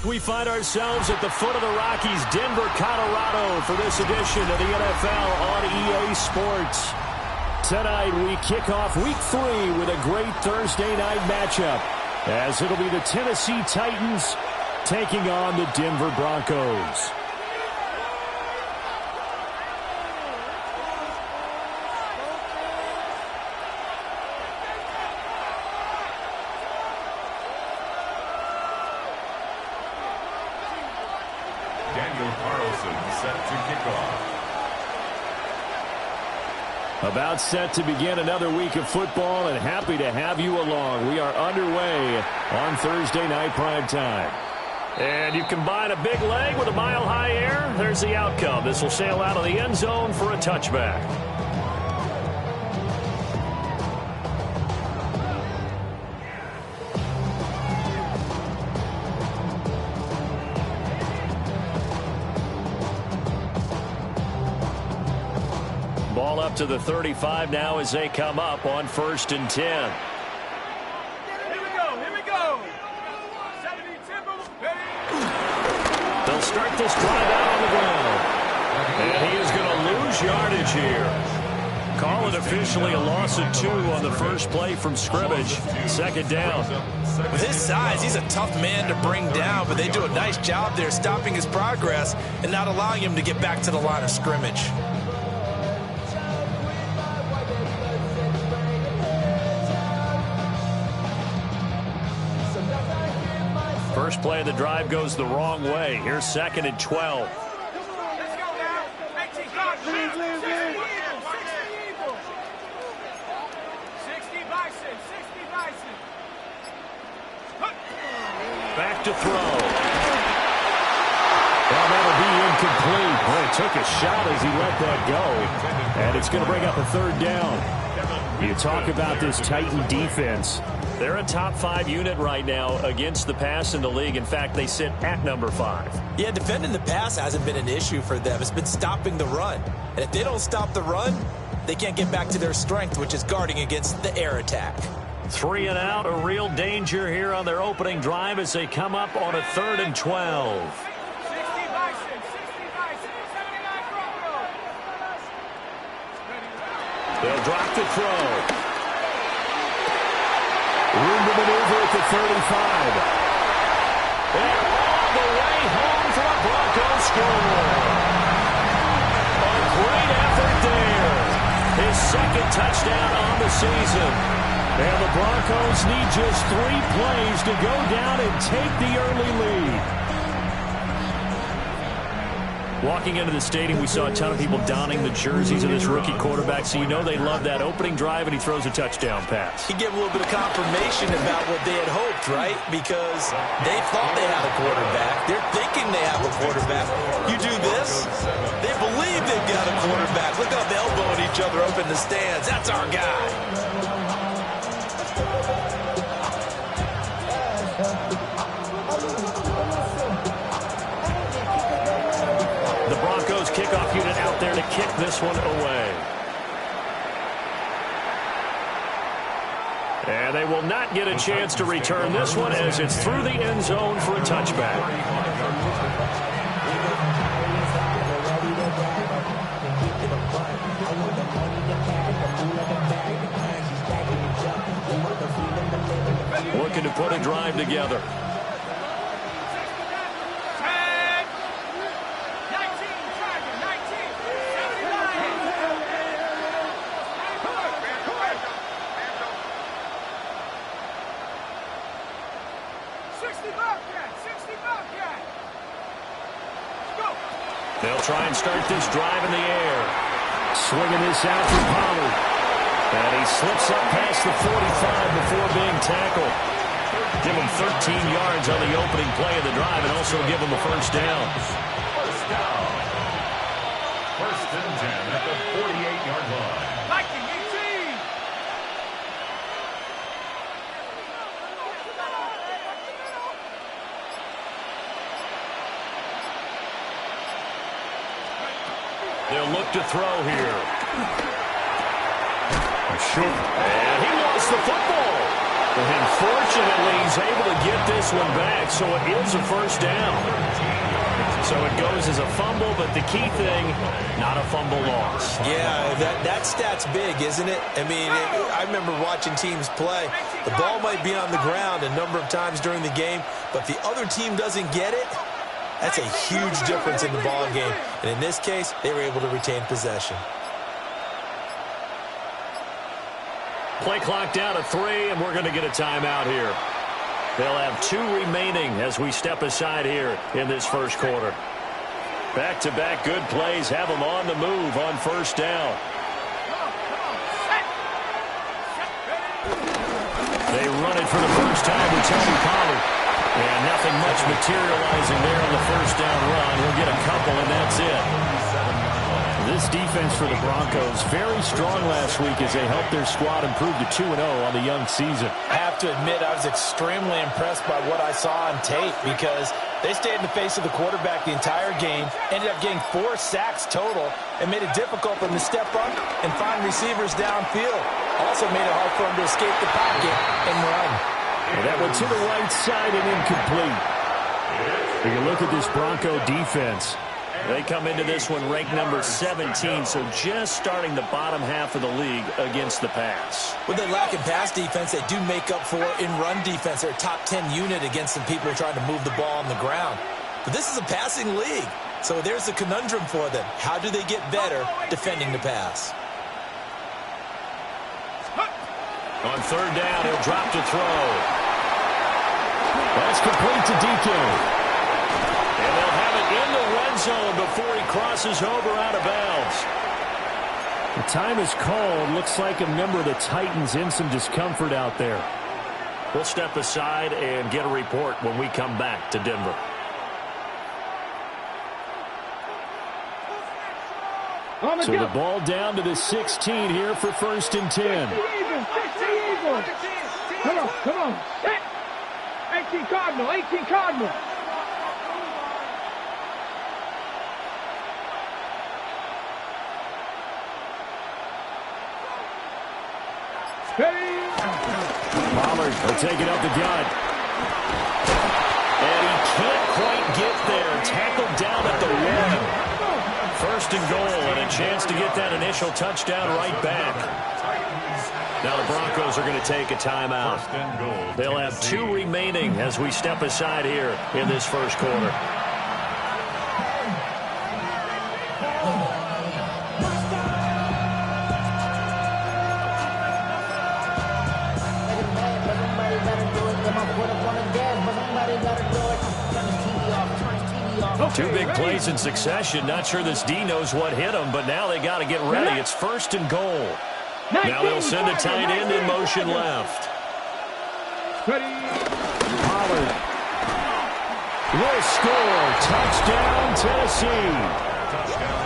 We find ourselves at the foot of the Rockies, Denver, Colorado, for this edition of the NFL on EA Sports. Tonight, we kick off Week 3 with a great Thursday night matchup, as it'll be the Tennessee Titans taking on the Denver Broncos. About set to begin another week of football, and happy to have you along. We are underway on Thursday night prime time. And you combine a big leg with a mile-high air, there's the outcome. This will sail out of the end zone for a touchback. Ball up to the 35 now as they come up on 1st and 10. Here we go. They'll start this drive out on the ground. And he is going to lose yardage here. Call it officially a loss of 2 on the first play from scrimmage. 2nd down. With his size, he's a tough man to bring down, but they do a nice job there stopping his progress and not allowing him to get back to the line of scrimmage. First play of the drive goes the wrong way. Here's 2nd and 12. Let's go now. 60 Bison. Back to throw. Well, that'll be incomplete. Boy, took a shot as he let that go. And it's going to bring up a 3rd down. You talk about this Titan defense. They're a top 5 unit right now against the pass in the league. In fact, they sit at number 5. Yeah, defending the pass hasn't been an issue for them. It's been stopping the run. And if they don't stop the run, they can't get back to their strength, which is guarding against the air attack. 3 and out, a real danger here on their opening drive as they come up on a 3rd and 12. 60 Bison. 79 Broncos. They'll drop the throw. Room to maneuver at the 35. And all the way home for a Broncos score. A great effort there. His 2nd touchdown on the season. And the Broncos need just 3 plays to go down and take the early lead. Walking into the stadium, we saw a ton of people donning the jerseys of this rookie quarterback, so you know they love that opening drive, and he throws a touchdown pass. He gave a little bit of confirmation about what they had hoped, right? Because they thought they had a quarterback. They're thinking they have a quarterback. You do this, they believe they've got a quarterback. Look how they're elbowing each other up in the stands. That's our guy. Kickoff unit out there to kick this one away. And they will not get a chance to return this one as it's through the end zone for a touchback. Looking to put a drive together. They'll try and start this drive in the air. Swinging this out for Pollard. And he slips up past the 45 before being tackle. Give them 13 yards on the opening play of the drive and also give them a first down. First down. First and 10 at the 48-yard line. Viking 18. They'll look to throw here. Short. And he lost the football. And fortunately, he's able to get this one back, so it is a first down. So it goes as a fumble, but the key thing, not a fumble loss. Yeah, that stat's big, isn't it? I mean, I remember watching teams play. The ball might be on the ground a number of times during the game, but if the other team doesn't get it, that's a huge difference in the ball game. And in this case, they were able to retain possession. Play clock down to 3, and we're going to get a timeout here. They'll have 2 remaining as we step aside here in this first quarter. Back-to-back good plays have them on the move on first down. They run it for the first time with Tony Pollard. And nothing much materializing there on the first down run. He'll get a couple, and that's it. This defense for the Broncos, very strong last week as they helped their squad improve to 2-0 on the young season. I have to admit, I was extremely impressed by what I saw on tape because they stayed in the face of the quarterback the entire game, ended up getting 4 sacks total, and made it difficult for them to step up and find receivers downfield. Also made it hard for them to escape the pocket and run. And that one to the right side and incomplete. We can look at this Bronco defense. They come into this one ranked number 17, so just starting the bottom half of the league against the pass. When they lack in pass defense, they do make up for in run defense. They're a top 10 unit against some people trying to move the ball on the ground. But this is a passing league, so there's a conundrum for them. How do they get better defending the pass? On third down, he'll drop to throw. That's complete to DK. And they'll have it in the red zone before he crosses over out of bounds. The time is called. Looks like a member of the Titans in some discomfort out there. We'll step aside and get a report when we come back to Denver. So the ball down to the 16 here for first and 10. Come on. 18 Cardinal. Pollard will take it up the gut. And he can't quite get there. Tackled down at the 1. First and goal, and a chance to get that initial touchdown right back. Now the Broncos are going to take a timeout. They'll have 2 remaining as we step aside here in this first quarter. Two big plays in succession. Not sure this D knows what hit him, but now they got to get ready. It's first and goal. Now they'll send a tight end in motion left. Pollard will score. Touchdown, Tennessee.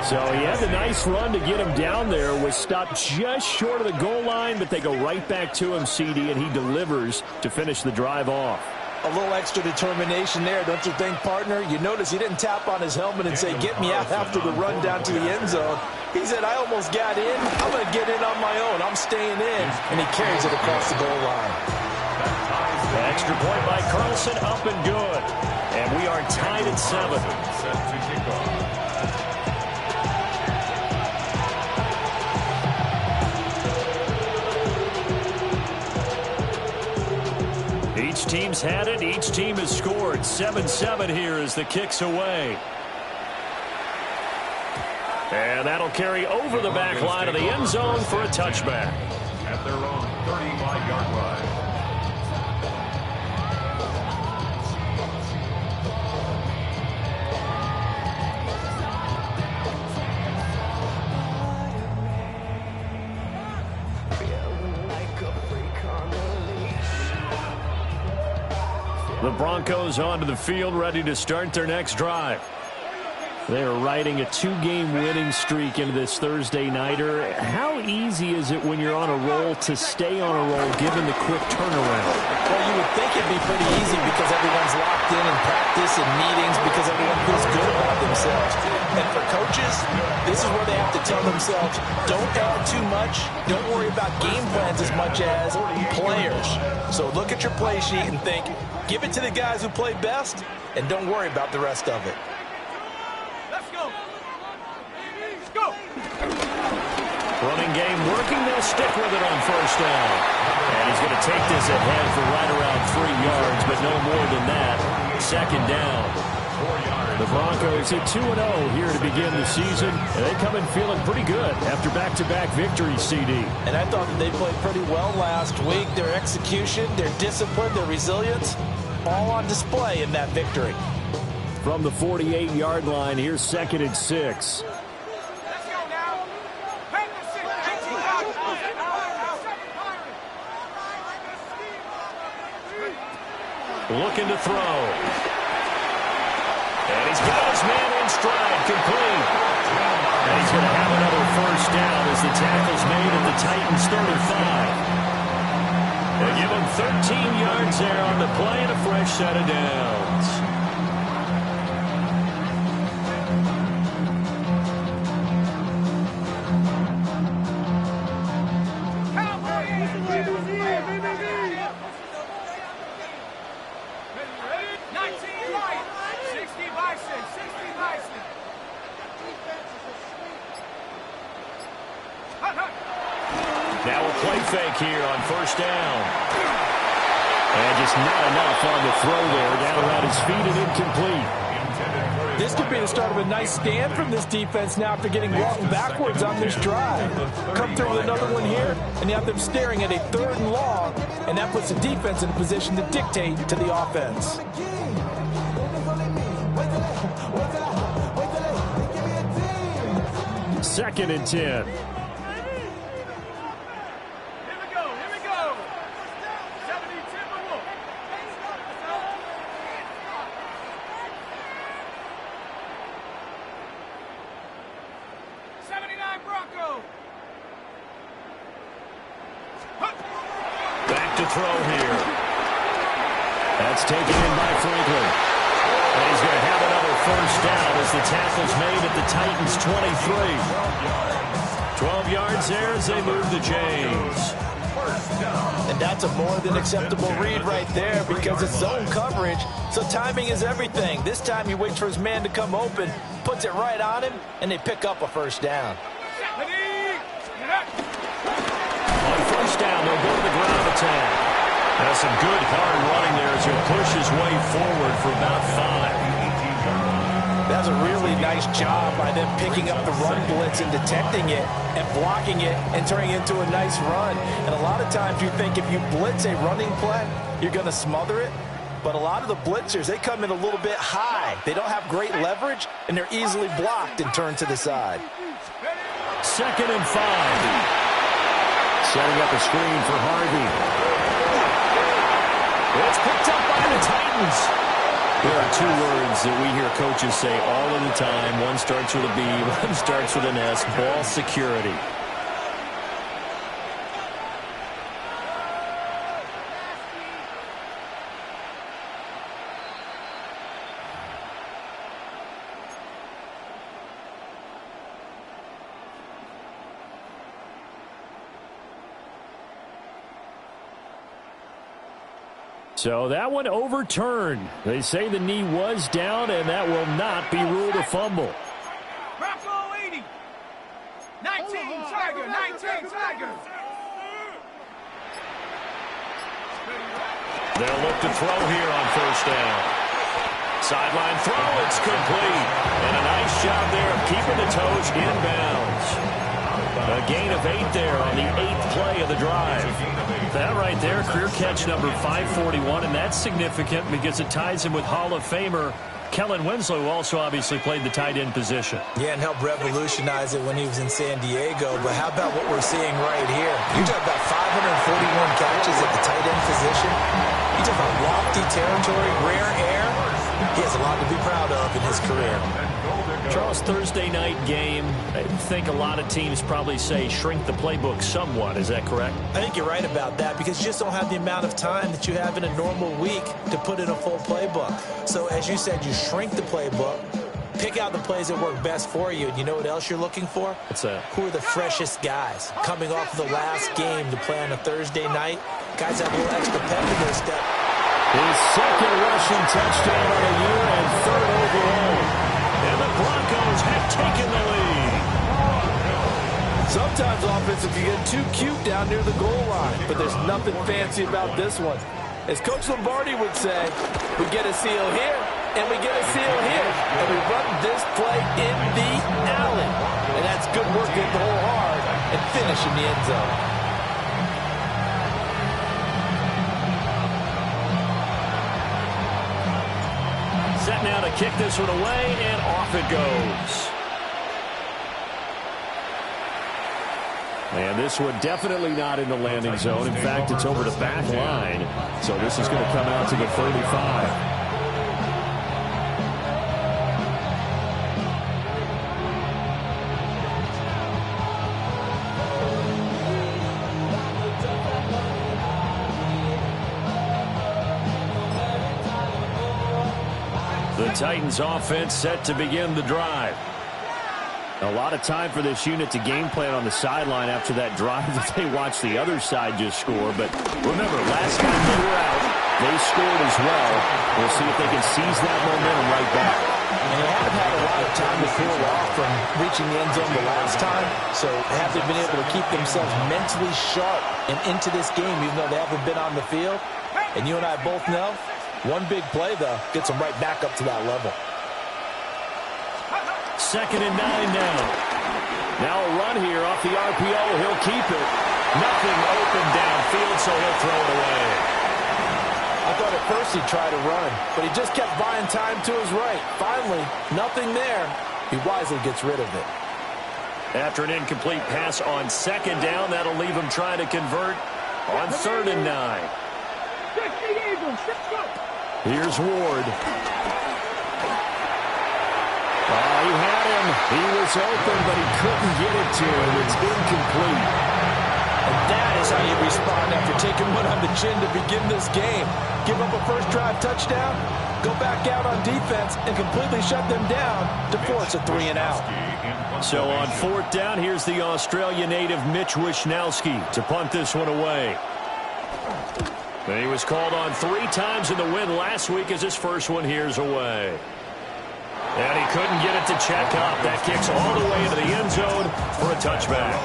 So he had the nice run to get him down there. Was stopped just short of the goal line, but they go right back to him, CD, and he delivers to finish the drive off. A little extra determination there, don't you think, partner? You notice he didn't tap on his helmet and say, get me out after the run down to the end zone. He said, I almost got in. I'm going to get in on my own. I'm staying in. And he carries it across the goal line. Extra point by Carlson, up and good. And we are tied at 7. Set to kick off. Each team's had it. Each team has scored. 7-7 here as the kick's away. And that'll carry over the back line of the end zone for a touchback. At their own 35-yard line. The Broncos onto the field, ready to start their next drive. They are riding a 2-game winning streak into this Thursday nighter. How easy is it when you're on a roll to stay on a roll given the quick turnaround? Well, you would think it'd be pretty easy because everyone's locked in practice and meetings because everyone feels good about themselves. And for coaches, this is where they have to tell themselves, don't add too much. Don't worry about game plans as much as players. So look at your play sheet and think, give it to the guys who play best, and don't worry about the rest of it. Running game working. They'll stick with it on first down. And he's going to take this ahead for right around 3 yards, but no more than that. Second down. The Broncos at 2-0 here to begin the season. And they come in feeling pretty good after back-to-back victories, CD. And I thought that they played pretty well last week. Their execution, their discipline, their resilience, all on display in that victory. From the 48-yard line, here's 2nd and 6. Looking to throw. And he's got his man in stride, complete. And he's going to have another first down as the tackle's made at the Titans' 35. They give him 13 yards there on the play and a fresh set of downs. Now a play fake here on first down. And just not enough on the throw there. Down around his feet and incomplete. This could be the start of a nice stand from this defense now after getting walked backwards on this drive. Come through with another one here, and you have them staring at a 3rd and long, and that puts the defense in a position to dictate to the offense. Second and 10. Back to throw here. That's taken in by Franklin. And he's going to have another first down as the tackle's made at the Titans' 23. 12 yards there as they move the chains. And that's a more than acceptable read right there because it's zone coverage, so timing is everything. This time he waits for his man to come open, puts it right on him, and they pick up a first down. On first down, they'll go to the ground attack. That's some good hard running there as he'll push his way forward for about 5. That's a really nice job by them picking up the run blitz and detecting it and blocking it and turning it into a nice run. And a lot of times you think if you blitz a running play, you're going to smother it. But a lot of the blitzers, they come in a little bit high. They don't have great leverage, and they're easily blocked and turned to the side. 2nd and 5. Setting up a screen for Harvey. It's picked up by the Titans. There are 2 words that we hear coaches say all of the time. One starts with a B, one starts with an S. Ball security. So that one overturned. They say the knee was down, and that will not be ruled a fumble. Bronco 80. 19 Tiger. 19 Tiger. They'll look to throw here on first down. Sideline throw, it's complete. And a nice job there of keeping the toes inbounds. A gain of 8 there on the 8th play of the drive. That right there, career catch number 541, and that's significant because it ties him with Hall of Famer Kellen Winslow, who also obviously played the tight end position. Yeah, and helped revolutionize it when he was in San Diego. But how about what we're seeing right here? You're talking about 541 catches at the tight end position. You talk about lofty territory, rare air. He has a lot to be proud of in his career. Charles, Thursday night game, I think a lot of teams probably say shrink the playbook somewhat. Is that correct? I think you're right about that because you just don't have the amount of time that you have in a normal week to put in a full playbook. So as you said, you shrink the playbook, pick out the plays that work best for you. And you know what else you're looking for? What's that? Who are the freshest guys coming off of the last game to play on a Thursday night? Guys have a little extra pep in their step. His second rushing touchdown of the year and third overall. And the Broncos have taken the lead. Sometimes offensive can get too cute down near the goal line, but there's nothing fancy about this one. As Coach Lombardi would say, we get a seal here, and we get a seal here, and we run this play in the alley. And that's good work getting the hole hard and finish in the end zone. Set now to kick this one away, and off it goes. And this one definitely not in the landing zone. In fact, it's over the back line. So this is going to come out to the 35. The Titans offense set to begin the drive. A lot of time for this unit to game plan on the sideline after that drive that they watched the other side just score. But remember, last time they were out, they scored as well. We'll see if they can seize that momentum right back. And they haven't had a lot of time to cool off from reaching the end zone the last time. So have they been able to keep themselves mentally sharp and into this game even though they haven't been on the field? And you and I both know, one big play, though, gets them right back up to that level. 2nd and 9 now. Now a run here off the RPO. He'll keep it. Nothing open downfield, so he'll throw it away. I thought at first he'd try to run, but he just kept buying time to his right. Finally, nothing there. He wisely gets rid of it. After an incomplete pass on 2nd down, that'll leave him trying to convert on 3rd and 9. Here's Ward. He had him. He was open, but he couldn't get it to him. It's incomplete. And that is how you respond after taking one on the chin to begin this game. Give up a first drive touchdown, go back out on defense, and completely shut them down to force a 3 and out. So on 4th down, here's the Australia native Mitch Wishnowsky to punt this one away. And he was called on 3 times in the win last week as his first one here's away. And he couldn't get it to check up. That kicks all the way into the end zone for a touchback.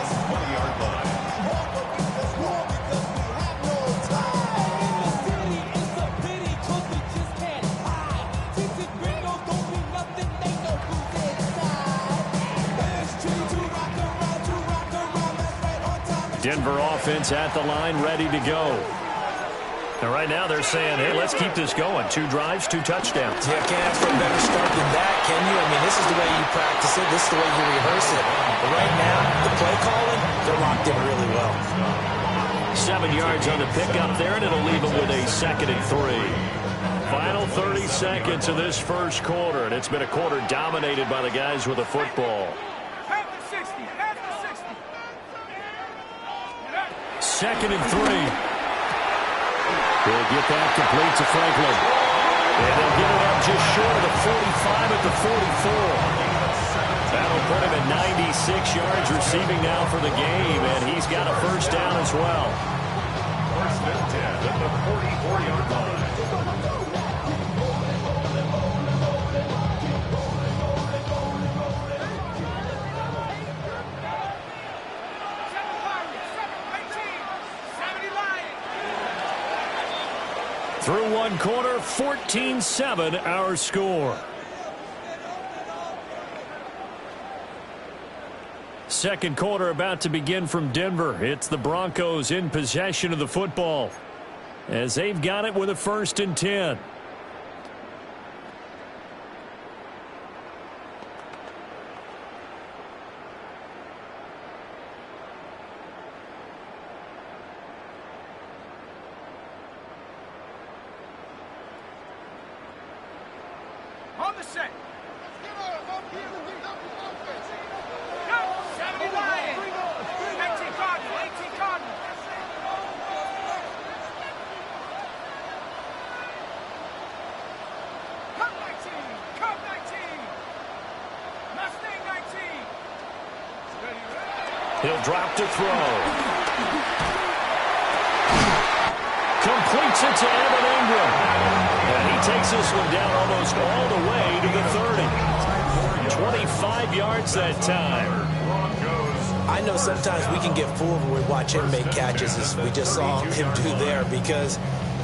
Denver offense at the line, ready to go. And right now they're saying, hey, let's keep this going. 2 drives, 2 touchdowns. Yeah, can't ask for a better start than that, can you? I mean, this is the way you practice it. This is the way you rehearse it. But right now, the play calling, they're locked in really well. 7 yards on the pickup there, and it'll leave them with a 2nd and 3. Final 30 seconds of this first quarter, and it's been a quarter dominated by the guys with the football. 2nd and 3. He'll get that complete to Franklin. And they'll get it up just short of the 45 at the 44. That'll put him at 96 yards receiving now for the game, and he's got a first down as well. 1st and 10 at the 44-yard line. Through one quarter, 14-7 our score. Second quarter about to begin from Denver. It's the Broncos in possession of the football as they've got it with a 1st and 10. the set. Go, 70 Lions. 19 Cardinal, 18 Cardinal. Cup 19, Cup 19. Mustang 19. He'll drop to throw. Completes it to Evan Ingram. And he takes this one down almost all the way to the 30. 25 yards that time. I know sometimes we can get fooled when we watch him make catches, as we just saw him do there, because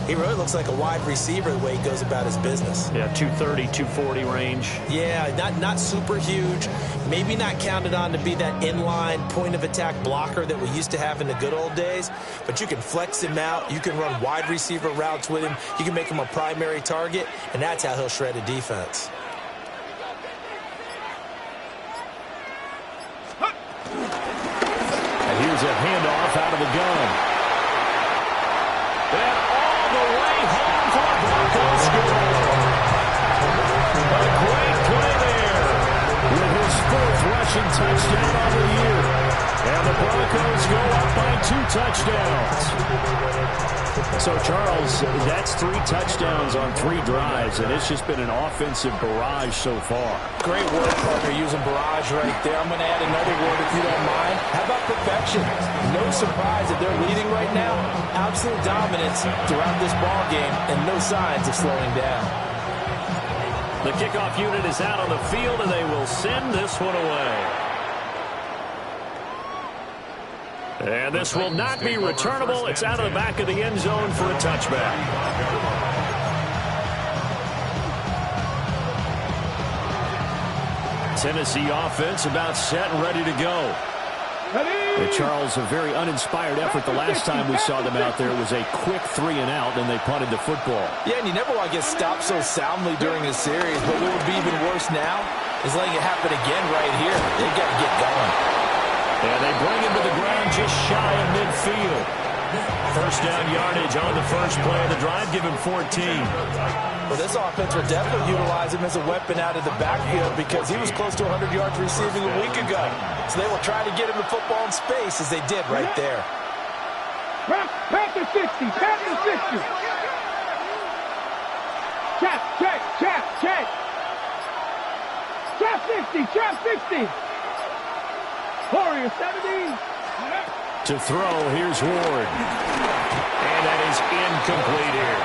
he really looks like a wide receiver the way he goes about his business. Yeah, 230, 240 range. Yeah, not super huge. Maybe not counted on to be that inline point-of-attack blocker that we used to have in the good old days. But you can flex him out. You can run wide receiver routes with him. You can make him a primary target, and that's how he'll shred a defense. And here's a handoff out of the gun. And all the way home for a Broncos score. A great play there with his 4th rushing touchdown of the year. And the Broncos go up by 2 touchdowns. So, Charles, that's 3 touchdowns on 3 drives, and it's just been an offensive barrage so far. Great word, partner, using barrage right there. I'm going to add another word if you don't mind. How about perfection? No surprise that they're leading right now. Absolute dominance throughout this ball game and no signs of slowing down. The kickoff unit is out on the field, and they will send this one away. And this will not be returnable. It's out of the back of the end zone for a touchback. Tennessee offense about set and ready to go. And Charles, a very uninspired effort the last time we saw them out there. It was a quick 3 and out, and they punted the football. Yeah, and you never want to get stopped so soundly during a series, but what would be even worse now is letting it happen again right here. They've got to get going. And they bring him to the ground just shy of midfield. First down yardage on the first play of the drive, give him 14. Well, this offense will definitely utilize him as a weapon out of the backfield because he was close to 100 yards receiving a week ago. So they will try to get him the football in space as they did right there. Panther 60, Panther 60. Check. Trap 60. Warrior 70. To throw, here's Ward. And that is incomplete here.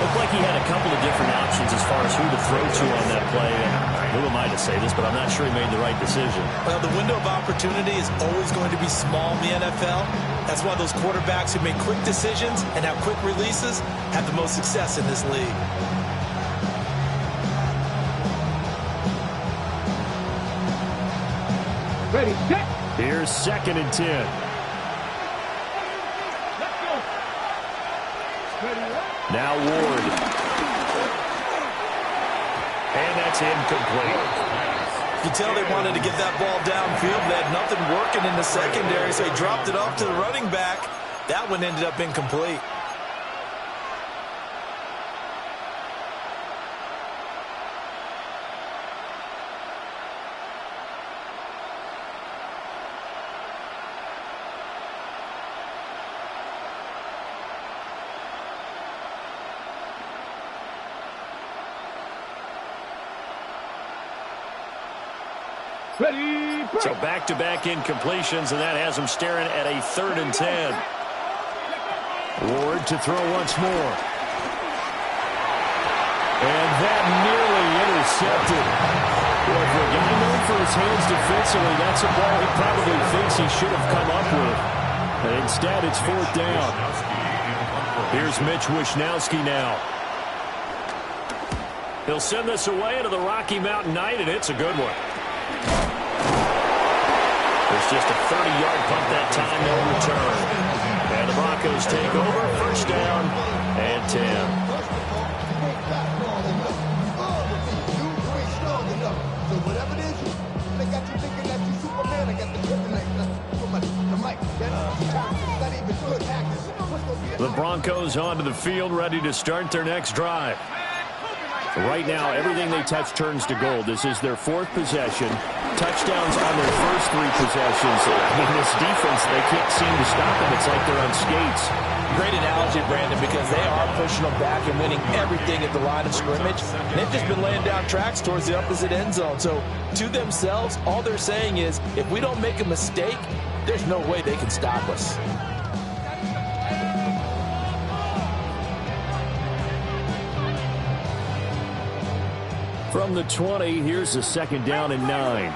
Looked like he had a couple of different options as far as who to throw to on that play. And who am I to say this, but I'm not sure he made the right decision. Well, the window of opportunity is always going to be small in the NFL. That's why those quarterbacks who make quick decisions and have quick releases have the most success in this league. Ready, set. Here's 2nd and 10. Let's go. Ready, now Ward. And that's incomplete. You can tell they wanted to get that ball downfield. They had nothing working in the secondary, so he dropped it off to the running back. That one ended up incomplete. ready, break. So back-to-back incompletions, and that has them staring at a 3rd and 10. Ward to throw once more. And that nearly intercepted. Well, for a guy known for his hands defensively, that's a ball he probably thinks he should have come up with. But instead, it's 4th down. Here's Mitch Wishnowsky now. He'll send this away into the Rocky Mountain Night, and it's a good one. There's just a 30-yard punt that time, no return. And the Broncos take over, 1st down and 10. The Broncos onto the field, ready to start their next drive. Right now, everything they touch turns to gold. This is their fourth possession. Touchdowns on their first three possessions. I mean, this defense, they can't seem to stop them. It's like they're on skates. Great analogy, Brandon, because they are pushing them back and winning everything at the line of scrimmage. And they've just been laying down tracks towards the opposite end zone. So to themselves, all they're saying is, if we don't make a mistake, there's no way they can stop us. From the 20, here's a second down and 9.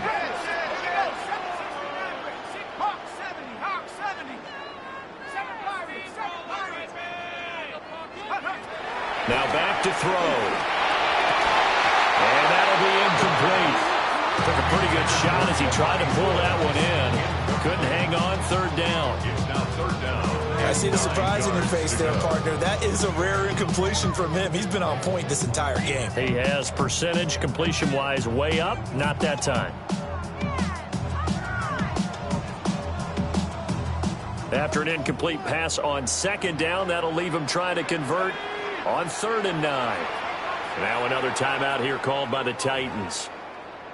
Now back to throw. And that'll be incomplete. Took a pretty good shot as he tried to pull that one in. Couldn't hang on. Third down. It's now third down. I see the surprise in your face there, partner. That is a rare incompletion from him. He's been on point this entire game. He has percentage completion-wise way up. Not that time. After an incomplete pass on second down, that'll leave him trying to convert on 3rd and 9. Now another timeout here called by the Titans.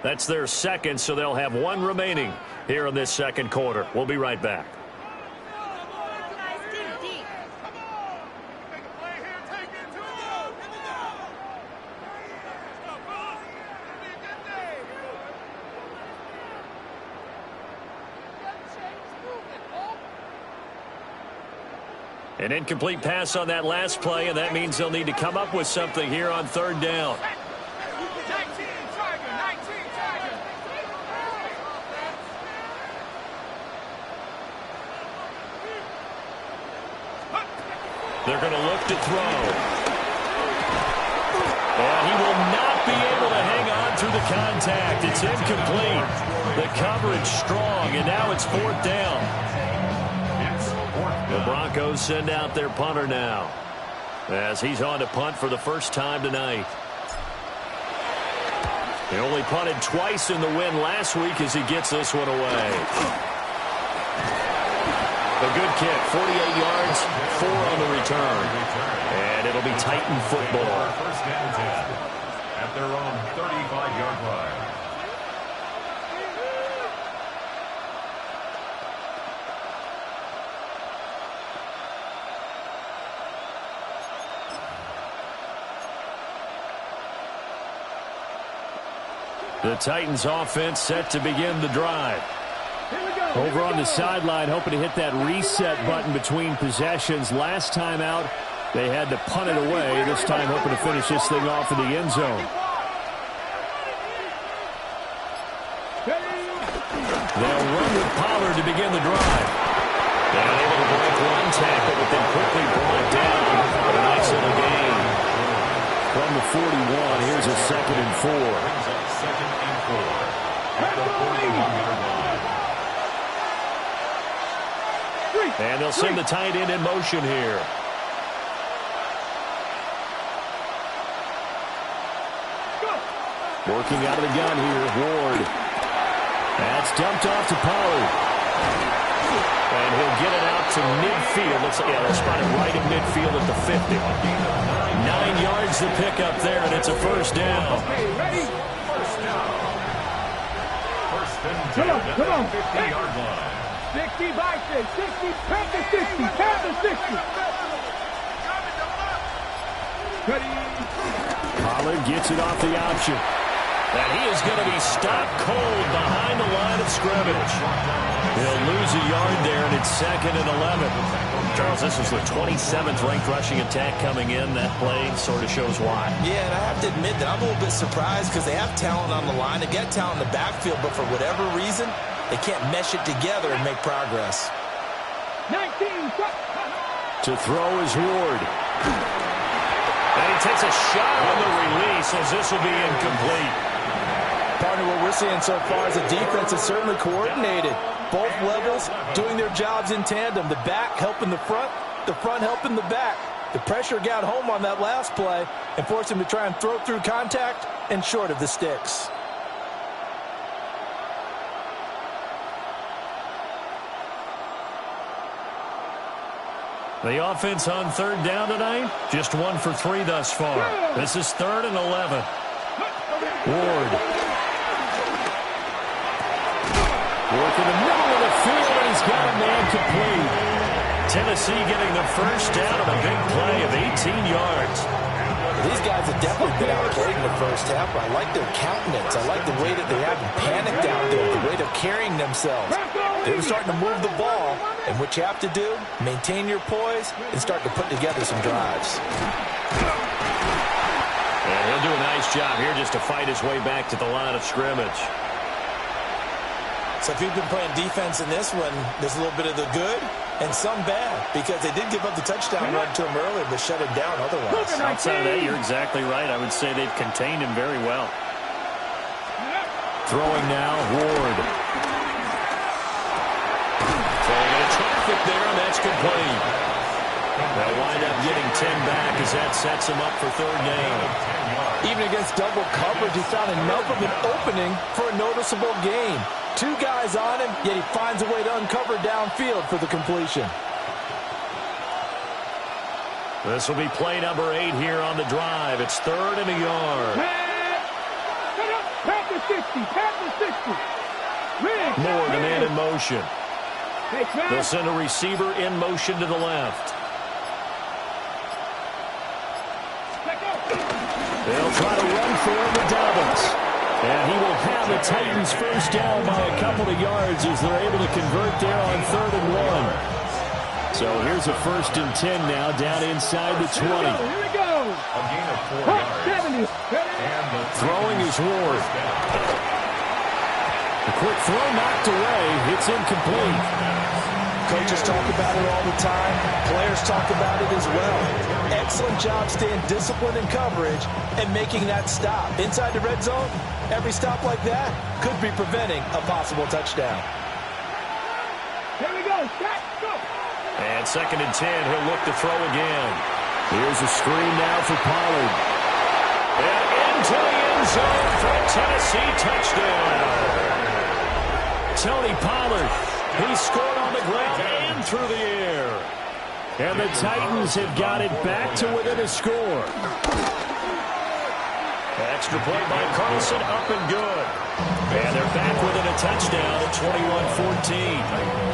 That's their second, so they'll have one remaining here in this second quarter. We'll be right back. An incomplete pass on that last play, and that means they'll need to come up with something here on 3rd down. They're going to look to throw. And he will not be able to hang on through the contact. It's incomplete. The coverage strong, and now it's 4th down. The Broncos send out their punter now, as he's on to punt for the first time tonight. He only punted twice in the win last week as he gets this one away. A good kick, 48 yards, 4 on the return. And it'll be Titan football. First and 10 at their own 35-yard line. The Titans offense set to begin the drive. Over on the sideline, hoping to hit that reset button between possessions. Last time out, they had to punt it away. This time, hoping to finish this thing off in the end zone. They'll run with Pollard to begin the drive. They're able to break one tackle, but then quickly brought down for a nice little gain. From the 41, here's a 2nd and 4. Second and 4 at the 41-yard line. And they'll send the tight end in motion here. Working out of the gun here, Ward. That's dumped off to Pollard. And he'll get it out to midfield. They'll spot it right in midfield at the 50. 9 yards to pick up there, and it's a first down. First down. First and 10 Come on. at the 50-yard line. 60 by 6, 60, Panther 60, Panther 60. Ready. Pollard gets it off the option. And he is going to be stopped cold behind the line of scrimmage. He'll lose a yard there, and it's 2nd and 11. Charles, this was the 27th ranked rushing attack coming in. That play sort of shows why. Yeah, and I have to admit that I'm a little bit surprised because they have talent on the line. They got talent in the backfield, but for whatever reason, they can't mesh it together and make progress. 19, to throw is Ward. And he takes a shot on the release as this will be incomplete. Partner, what we're seeing so far is the defense is certainly coordinated. Both levels doing their jobs in tandem. The back helping the front helping the back. The pressure got home on that last play and forced him to try and throw through contact and short of the sticks. The offense on third down tonight, just 1 for 3 thus far. This is 3rd and 11. Ward. Work in the middle of the field, and he's got a man complete. Tennessee getting the first down on a big play of 18 yards. These guys have definitely been outplayed in the first half, but I like their countenance. I like the way that they haven't panicked out there, the way they're carrying themselves. They're starting to move the ball, and what you have to do, maintain your poise and start to put together some drives. And he'll do a nice job here just to fight his way back to the line of scrimmage. So if you've been playing defense in this one, there's a little bit of the good and some bad, because they did give up the touchdown run to him earlier, but shut it down otherwise. Outside of that, you're exactly right. I would say they've contained him very well. Throwing now, Ward. Throwing into traffic there, and that's complete. They'll wind up getting 10 back as that sets him up for 3rd down. Even against double coverage, he found enough of an opening for a noticeable gain. 2 guys on him, yet he finds a way to uncover downfield for the completion. This will be play number 8 here on the drive. It's 3rd and a yard. Pass the 60. More to man in motion. They'll send a receiver in motion to the left. They'll try to run for him with Dobbins. And he will have the Titans first down by a couple of yards as they're able to convert there on 3rd and 1. So here's a 1st and 10 now down inside the 20. Here we go. A gain of 4 yards. Throwing is Ward. A quick throw knocked away. It's incomplete. Coaches talk about it all the time. Players talk about it as well. Excellent job staying disciplined in coverage and making that stop. Inside the red zone, every stop like that could be preventing a possible touchdown. Here we go. Set, go. And 2nd and 10, he'll look to throw again. Here's a screen now for Pollard. And into the end zone for a Tennessee touchdown. Tony Pollard, he scored on the ground and through the air. And the Titans have got it back to within a score. Extra play by Carlson, up and good. And they're back within a touchdown at 21-14.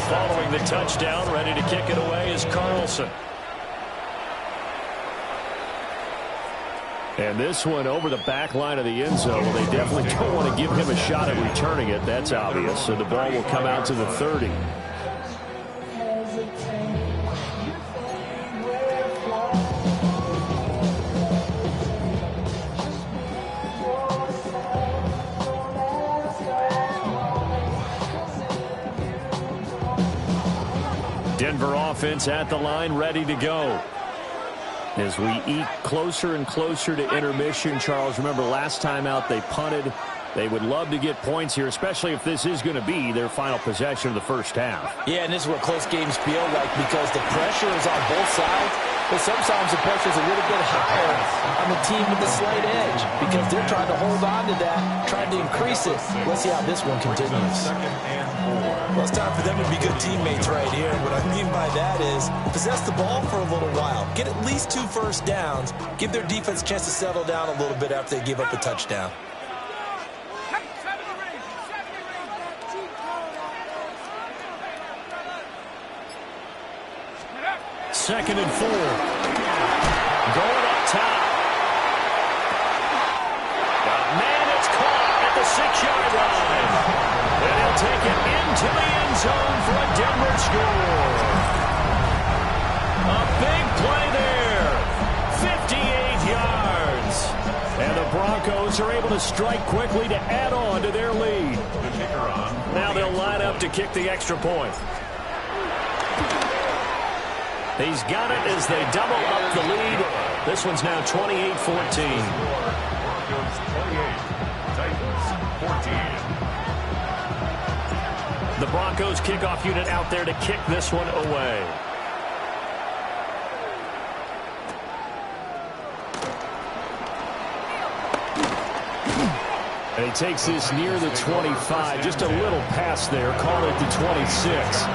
Following the touchdown, ready to kick it away is Carlson. And this one over the back line of the end zone. Well, they definitely don't want to give him a shot at returning it. That's obvious. So the ball will come out to the 30. Denver offense at the line, ready to go. As we eke closer and closer to intermission, Charles, remember last time out they punted. They would love to get points here, especially if this is going to be their final possession of the first half. Yeah, and this is what close games feel like because the pressure is on both sides. But sometimes the pressure is a little bit higher on the team with the slight edge because they're trying to hold on to that, trying to increase it. Let's see how this one continues. Well, it's time for them to be good teammates right here. What I mean by that is possess the ball for a little while. Get at least 2 first downs. Give their defense a chance to settle down a little bit after they give up a touchdown. Second and 4. Going up top. Man, it's caught at the 6-yard line. And he'll take it into the end zone for a Denver score. A big play there. 58 yards. And the Broncos are able to strike quickly to add on to their lead. Now they'll line up to kick the extra point. He's got it as they double up the lead. This one's now 28-14. The Broncos kickoff unit out there to kick this one away. And he takes this near the 25. Just a little pass there. Call it the 26.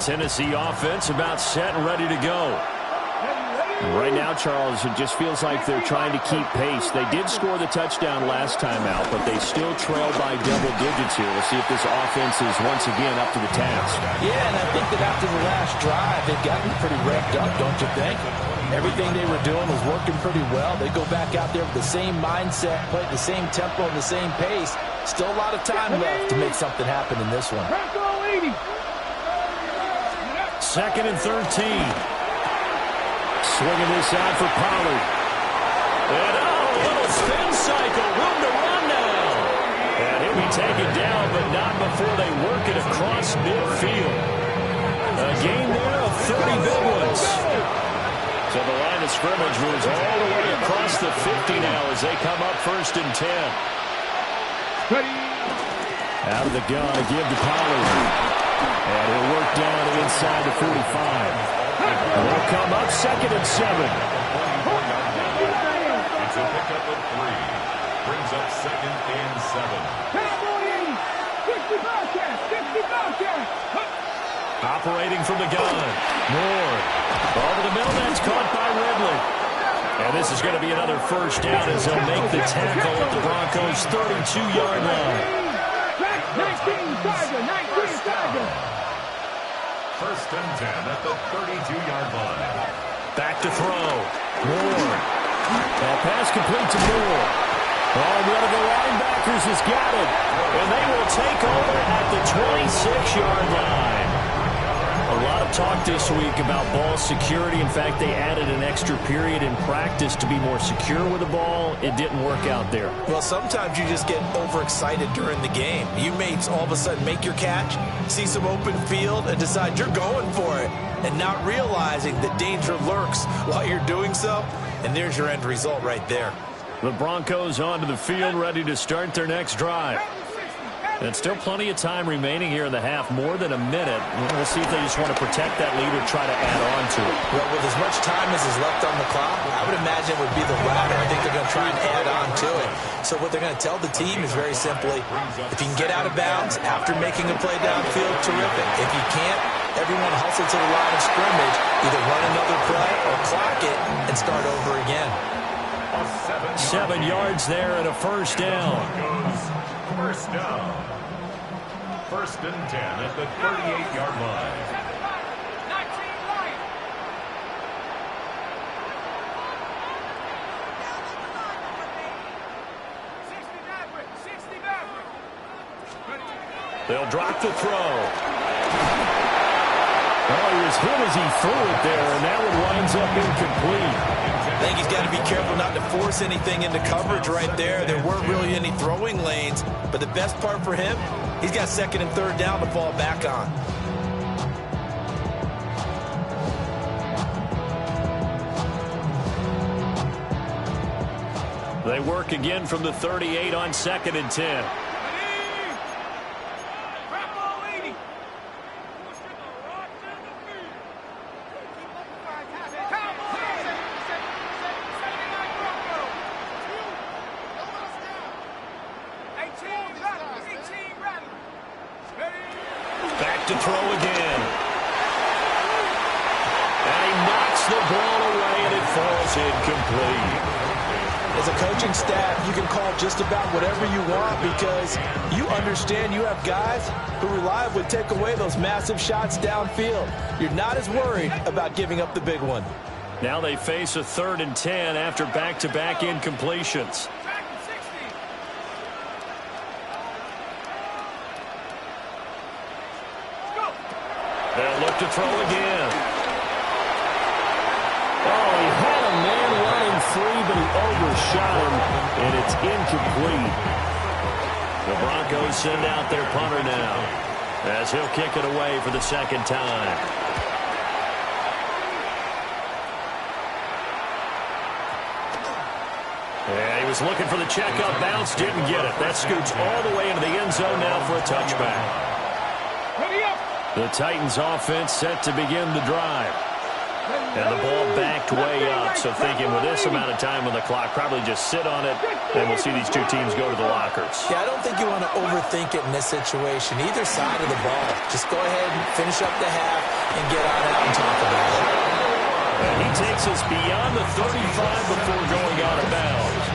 Tennessee offense about set and ready to go. Right now, Charles, it just feels like they're trying to keep pace. They did score the touchdown last time out, but they still trail by double digits here. We'll see if this offense is once again up to the task. Yeah, and I think that after the last drive, they've gotten pretty revved up, don't you think? Everything they were doing was working pretty well. They go back out there with the same mindset, play at the same tempo and the same pace. Still a lot of time left to make something happen in this one. 2nd and 13. Swinging this out for Pollard. And a little spin cycle. Room to run now. And he'll be taken down, but not before they work it across midfield. A gain there of 30 big ones. So the line of scrimmage moves all the way across the 50 now as they come up 1st and 10. Out of the gun to give to Pollard. And he'll work down inside the 45. They'll come up 2nd and 7. It's a pickup of 3. Brings up 2nd and 7. Operating from the gun. Moore. Over the middle. That's caught by Ridley. And this is going to be another 1st down as they'll make the tackle at the Broncos' 32-yard line. 1st and 10 at the 32-yard line. Back to throw. Moore. That pass complete to Moore. Oh, one of the linebackers has got it. And they will take over at the 26-yard line. A lot of talk this week about ball security. In fact, they added an extra period in practice to be more secure with the ball. It didn't work out there. Well, sometimes you just get overexcited during the game. You may all of a sudden make your catch, see some open field, and decide you're going for it, and not realizing that danger lurks while you're doing so. And there's your end result right there. The Broncos onto the field, ready to start their next drive. And still plenty of time remaining here in the half, more than a minute. We'll see if they just want to protect that lead or try to add on to it. Well, with as much time as is left on the clock, I would imagine it would be the latter. I think they're going to try and add on to it. So what they're going to tell the team is very simply, if you can get out of bounds after making a play downfield, terrific. If you can't, everyone hustle to the line of scrimmage, either run another play or clock it and start over again. 7 yards there and a 1st down. 1st down. 1st and 10 at the 38-yard line. They'll drop the throw. Oh, he was hit as he threw it there, and that one winds up incomplete. I think he's got to be careful not to force anything into coverage right there. There weren't really any throwing lanes, but the best part for him, he's got 2nd and 3rd down to fall back on. They work again from the 38 on 2nd and 10. Back to throw again. And he knocks the ball away, and it falls incomplete. As a coaching staff, you can call just about whatever you want because you understand you have guys who reliably take away those massive shots downfield. You're not as worried about giving up the big one. Now they face a 3rd and 10 after back-to-back incompletions. They'll look to throw again. Oh, he had a man running free, but he overshot him, and it's incomplete. The Broncos send out their punter now. as he'll kick it away for the second time. Yeah, he was looking for the checkup bounce, didn't get it. That scoots all the way into the end zone now for a touchback. The Titans offense set to begin the drive. And the ball backed way up, so thinking with this amount of time on the clock, probably just sit on it, and we'll see these two teams go to the lockers. Yeah, I don't think you want to overthink it in this situation. Either side of the ball. Just go ahead and finish up the half and get on out and talk about it. And he takes us beyond the 35 before going out of bounds.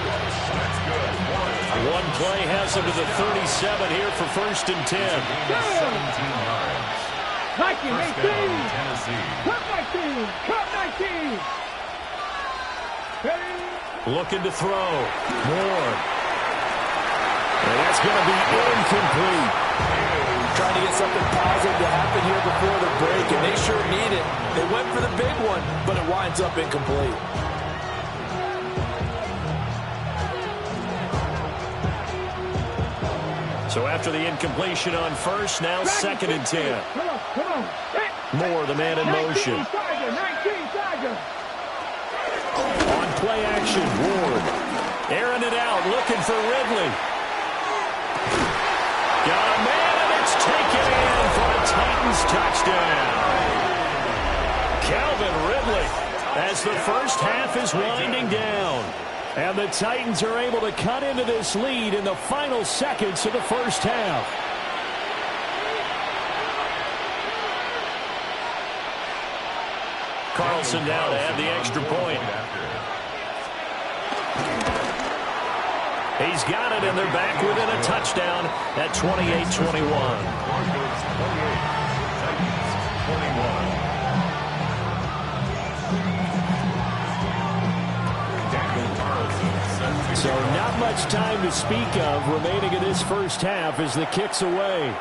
One play has him to the 37 here for 1st and 10. 17 yards. 19, 18. Cut 19. Cut 19. Looking to throw. Moore. And that's going to be incomplete. Trying to get something positive to happen here before the break, and they sure need it. They went for the big one, but it winds up incomplete. So after the incompletion on first, now 2nd and 10. Come on. Moore, the man in motion. 19 Tiger. On play action, Ward. Airing it out, looking for Ridley. Got a man, and it's taken in for a Titans touchdown. Calvin Ridley, as the first half is winding down. And the Titans are able to cut into this lead in the final seconds of the first half. Carlson down to add the extra point. He's got it, and they're back within a touchdown at 28-21. So not much time to speak of remaining in this first half as the kick's away.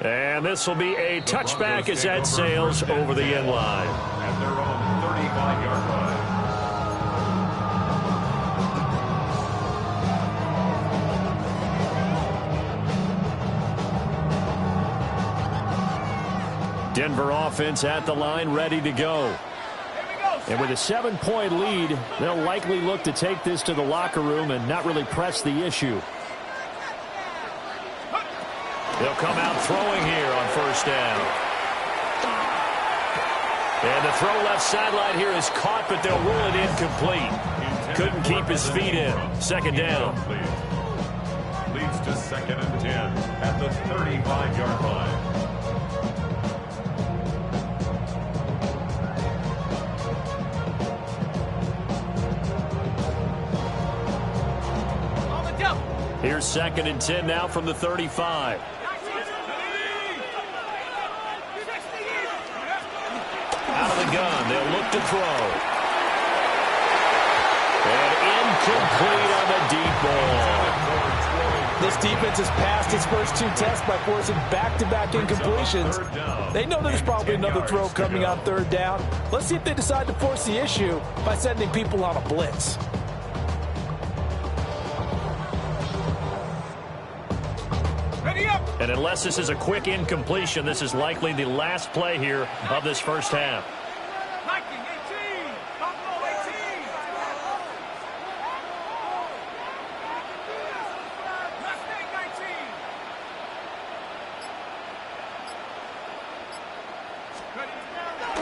And this will be a touchback as that sails over the end line. At their own 35-yard line. Denver offense at the line, ready to go. And with a 7-point lead, they'll likely look to take this to the locker room and not really press the issue. They'll come out throwing here on first down. And the throw left sideline here is caught, but they'll rule it incomplete. Couldn't keep his feet in. 2nd down. Leads to 2nd and 10 at the 35-yard line. Here's 2nd and 10 now from the 35. Out of the gun, they'll look to throw. And incomplete on the deep ball. This defense has passed its first 2 tests by forcing back-to-back incompletions. They know there's probably another throw coming on 3rd down. Let's see if they decide to force the issue by sending people on a blitz. And unless this is a quick incompletion, this is likely the last play here of this first half.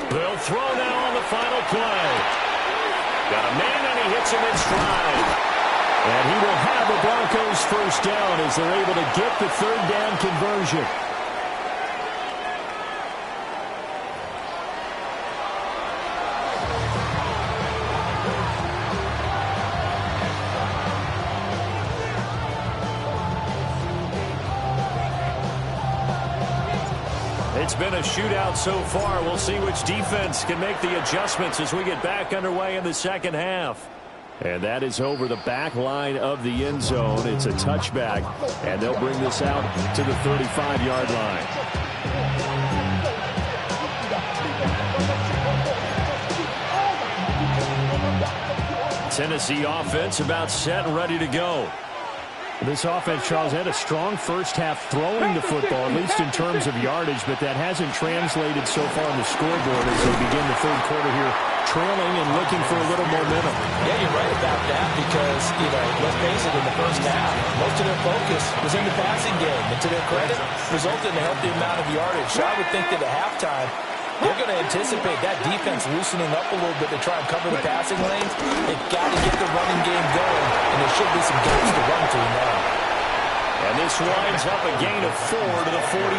They'll throw now on the final play. Got a man, and he hits him in stride. And he will have the Broncos first down as they're able to get the 3rd down conversion. It's been a shootout so far. We'll see which defense can make the adjustments as we get back underway in the second half. And that is over the back line of the end zone. It's a touchback, and they'll bring this out to the 35-yard line. Tennessee offense about set and ready to go. This offense, Charles, had a strong first half throwing the football, at least in terms of yardage, but that hasn't translated so far on the scoreboard as they begin the third quarter here, trailing and looking for a little momentum. Yeah, you're right about that because, let's face it, in the first half, most of their focus was in the passing game. And to their credit, resulted in a healthy amount of yardage. So I would think that at halftime, they're going to anticipate that defense loosening up a little bit to try and cover the passing lanes. They've got to get the running game going, and there should be some games to run through now. And this winds up a gain of 4 to the 41.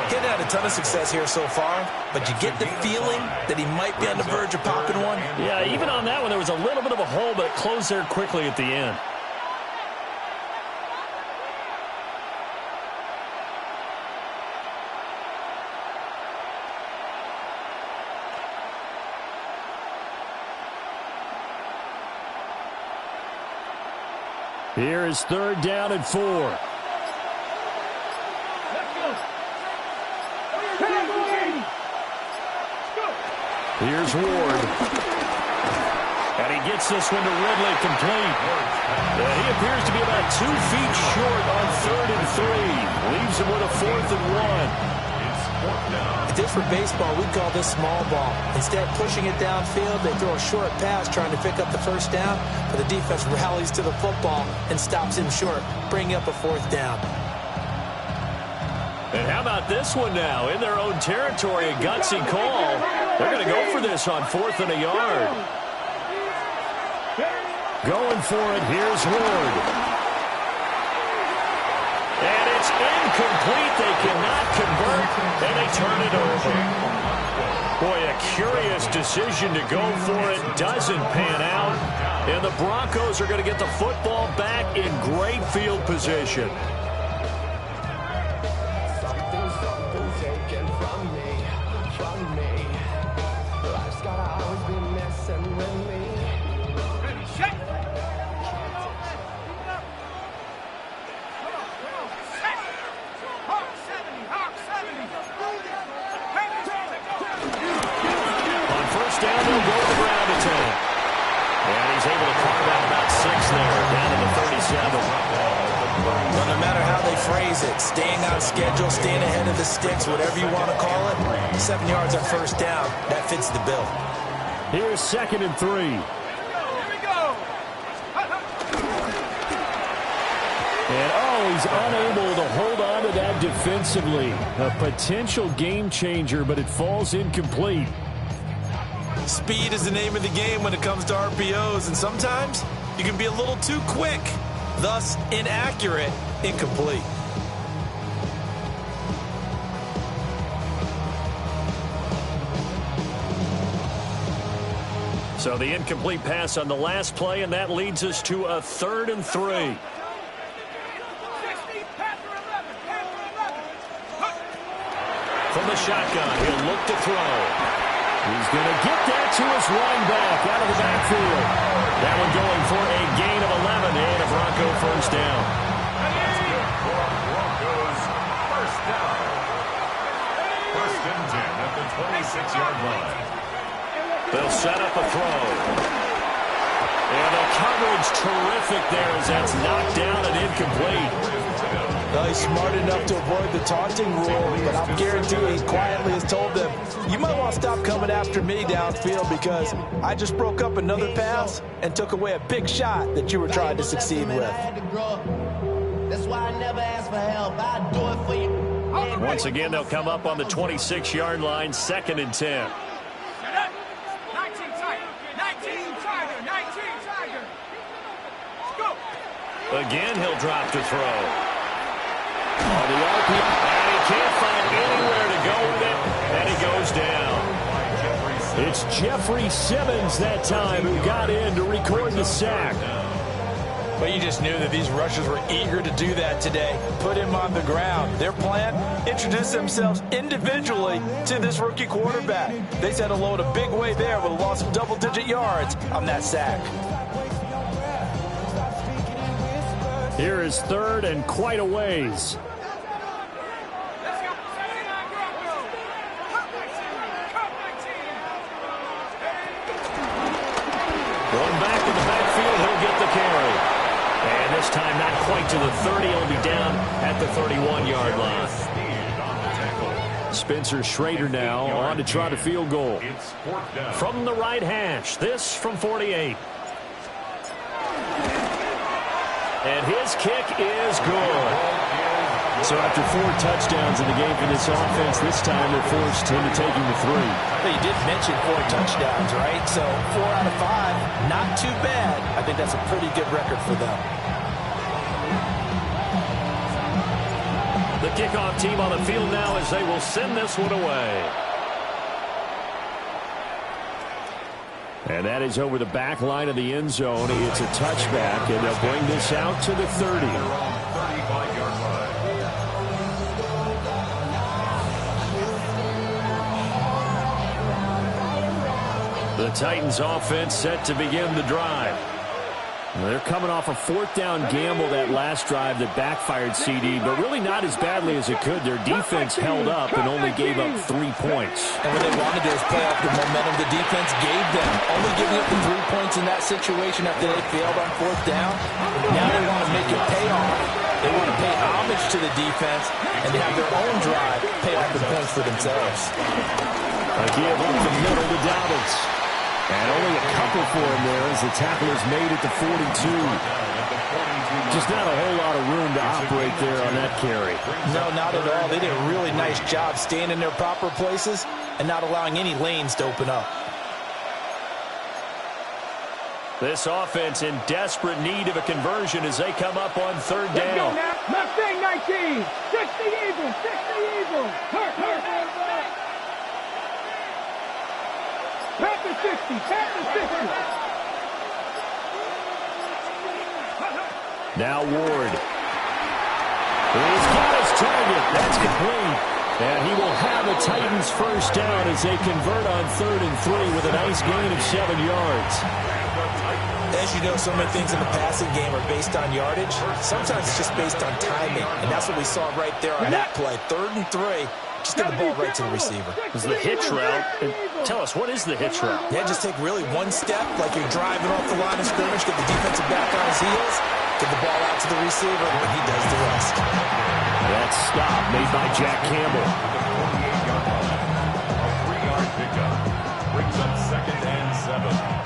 He's had a ton of success here so far, but you get the feeling that he might be on the verge of popping one. Yeah, even on that one, there was a little bit of a hole, but it closed there quickly at the end. Here is third down and 4. Here's Ward. And he gets this one to Ridley complete. And he appears to be about 2 feet short on 3rd and 3. Leaves him with a 4th and 1. If this were baseball, we'd call this small ball. Instead of pushing it downfield, they throw a short pass trying to pick up the first down, but the defense rallies to the football and stops him short, bringing up a 4th down. And how about this one now? In their own territory, a gutsy call. They're going to go for this on 4th and a yard. Going for it, here's Ward. And it's incomplete. They cannot convert, and they turn it over. Boy, a curious decision to go for it. Doesn't pan out. And the Broncos are going to get the football back in great field position. Staying on schedule, staying ahead of the sticks, whatever you want to call it. 7 yards on first down. That fits the bill. Here's 2nd and 3. Here we go. And he's unable to hold on to that defensively. A potential game changer, but it falls incomplete. Speed is the name of the game when it comes to RPOs, and sometimes you can be a little too quick, thus inaccurate, incomplete. So the incomplete pass on the last play, and that leads us to a 3rd and 3. From the shotgun, he'll look to throw. He's going to get that to his running back out of the backfield. That one going for a gain of 11 and a Bronco first down. Broncos first down. 1st and 10 at the 26-yard line. They'll set up a throw. And the coverage terrific there as that's knocked down and incomplete. Well, he's smart enough to avoid the taunting rule, but I'm guaranteeing he quietly has told them, you might want to stop coming after me downfield because I just broke up another pass and took away a big shot that you were trying to succeed with. That's why I never ask for help. I do it for you. Once again, they'll come up on the 26-yard line, 2nd and 10. Again, he'll drop to throw. On the RPO, and he can't find anywhere to go with it, and he goes down. It's Jeffrey Simmons that time who got in to record the sack. But you just knew that these rushers were eager to do that today. Put him on the ground. Their plan, introduce themselves individually to this rookie quarterback. They set a load a big way there with a loss of double-digit yards on that sack. Here is 3rd and quite a ways. Going back in the backfield, he'll get the carry. And this time, not quite to the 30. He'll be down at the 31-yard line. Spencer Schrader now on to try to field goal. From the right hash, this from 48. And his kick is good. So after 4 touchdowns in the game for this offense, this time they're forced into taking the 3. Well, you did mention 4 touchdowns, right? So 4 out of 5, not too bad. I think that's a pretty good record for them. The kickoff team on the field now as they will send this one away. And that is over the back line of the end zone. It's a touchback, and they'll bring this out to the 30. The Titans offense set to begin the drive. They're coming off a 4th down gamble that last drive that backfired, CD, but really not as badly as it could. Their defense held up and only gave up 3 points. And what they wanted to do is play off the momentum the defense gave them. Only giving up the 3 points in that situation after they failed on 4th down. Now they want to make it pay off. They want to pay homage to the defense and they have their own drive pay off the points for themselves. A give up the middle to Dobbins. And only a couple for him there as the tackle is made at the 42. Just not a whole lot of room to operate there on that carry. No, not at all. They did a really nice job staying in their proper places and not allowing any lanes to open up. This offense in desperate need of a conversion as they come up on 3rd down. Let's go now. Mustang 19. 60 Eagles. 60 Eagles. Hurt. Panther 60. Panther 60. Now Ward. He's got his target. That's complete. And he will have a Titans first down as they convert on 3rd and 3 with a nice gain of 7 yards. As you know, so many things in the passing game are based on yardage. Sometimes it's just based on timing. And that's what we saw right there on that play. 3rd and 3. Just get the ball right to the receiver. It's the hitch route. And tell us, what is the hitch route? Yeah, just take really one step, like you're driving off the line of scrimmage, get the defensive back on his heels, get the ball out to the receiver, and he does the rest. That stop made by Jack Campbell. A 3-yard pickup brings up 2nd and 7.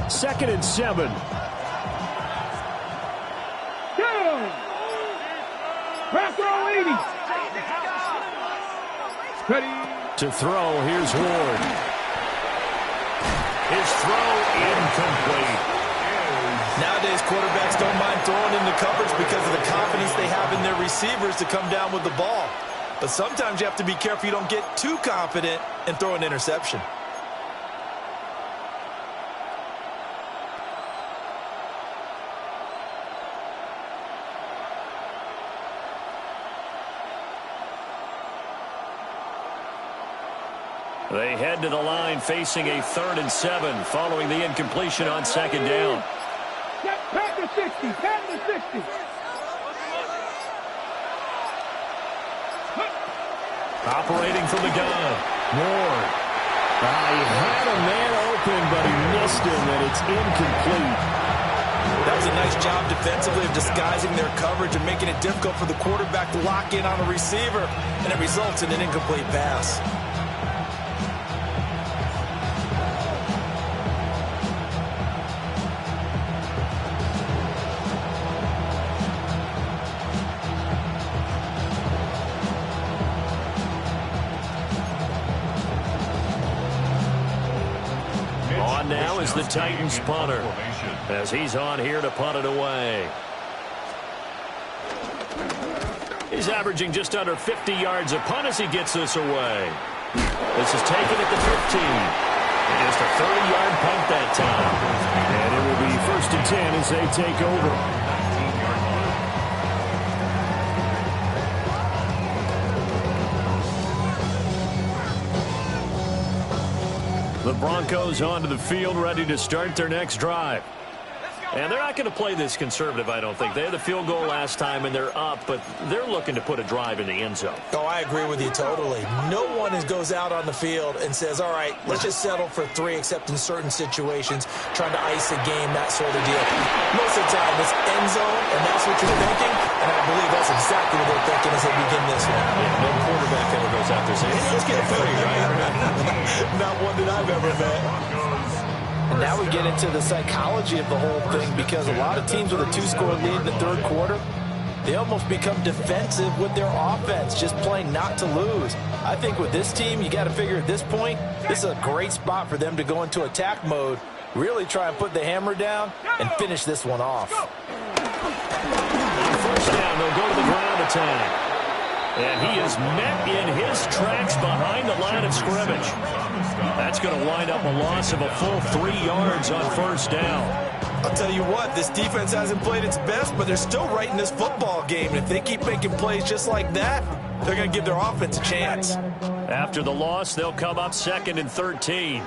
Second and 7. Back row 80. Ready. To throw, here's Ward. His throw incomplete. Nowadays, quarterbacks don't mind throwing into coverage because of the confidence they have in their receivers to come down with the ball. But sometimes you have to be careful you don't get too confident and throw an interception. They head to the line facing a 3rd and 7 following the incompletion on 2nd down. Panther 60. Panther 60. Operating from the gun. Ward. He had a man open, but he missed him, and it's incomplete. That was a nice job defensively of disguising their coverage and making it difficult for the quarterback to lock in on a receiver, and it results in an incomplete pass. On now is the Titans punter as he's on here to punt it away. He's averaging just under 50 yards a punt as he gets this away. This is taken at the 15. Just a 30-yard punt that time. And it will be 1st and 10 as they take over. The Broncos onto the field, ready to start their next drive. And they're not going to play this conservative, I don't think. They had the field goal last time, and they're up, but they're looking to put a drive in the end zone. Oh, I agree with you totally. No one goes out on the field and says, all right, let's just settle for 3, except in certain situations, trying to ice a game, that sort of deal. Most of the time, it's end zone, and that's what you're thinking, and I believe that's exactly what they're thinking as they begin this one. Yeah, no quarterback ever goes out there saying, hey, let's get a 3, right? Not one that I've ever met. And now we get into the psychology of the whole thing, because a lot of teams with a 2-score lead in the third quarter, they almost become defensive with their offense, just playing not to lose. I think with this team, you got to figure at this point, this is a great spot for them to go into attack mode, really try and put the hammer down and finish this one off. On first down, they'll go to the ground attack. And he is met in his tracks behind the line of scrimmage. That's going to wind up a loss of a full 3 yards on first down. I'll tell you what, this defense hasn't played its best, but they're still right in this football game. And if they keep making plays just like that, they're going to give their offense a chance. After the loss, they'll come up 2nd and 13.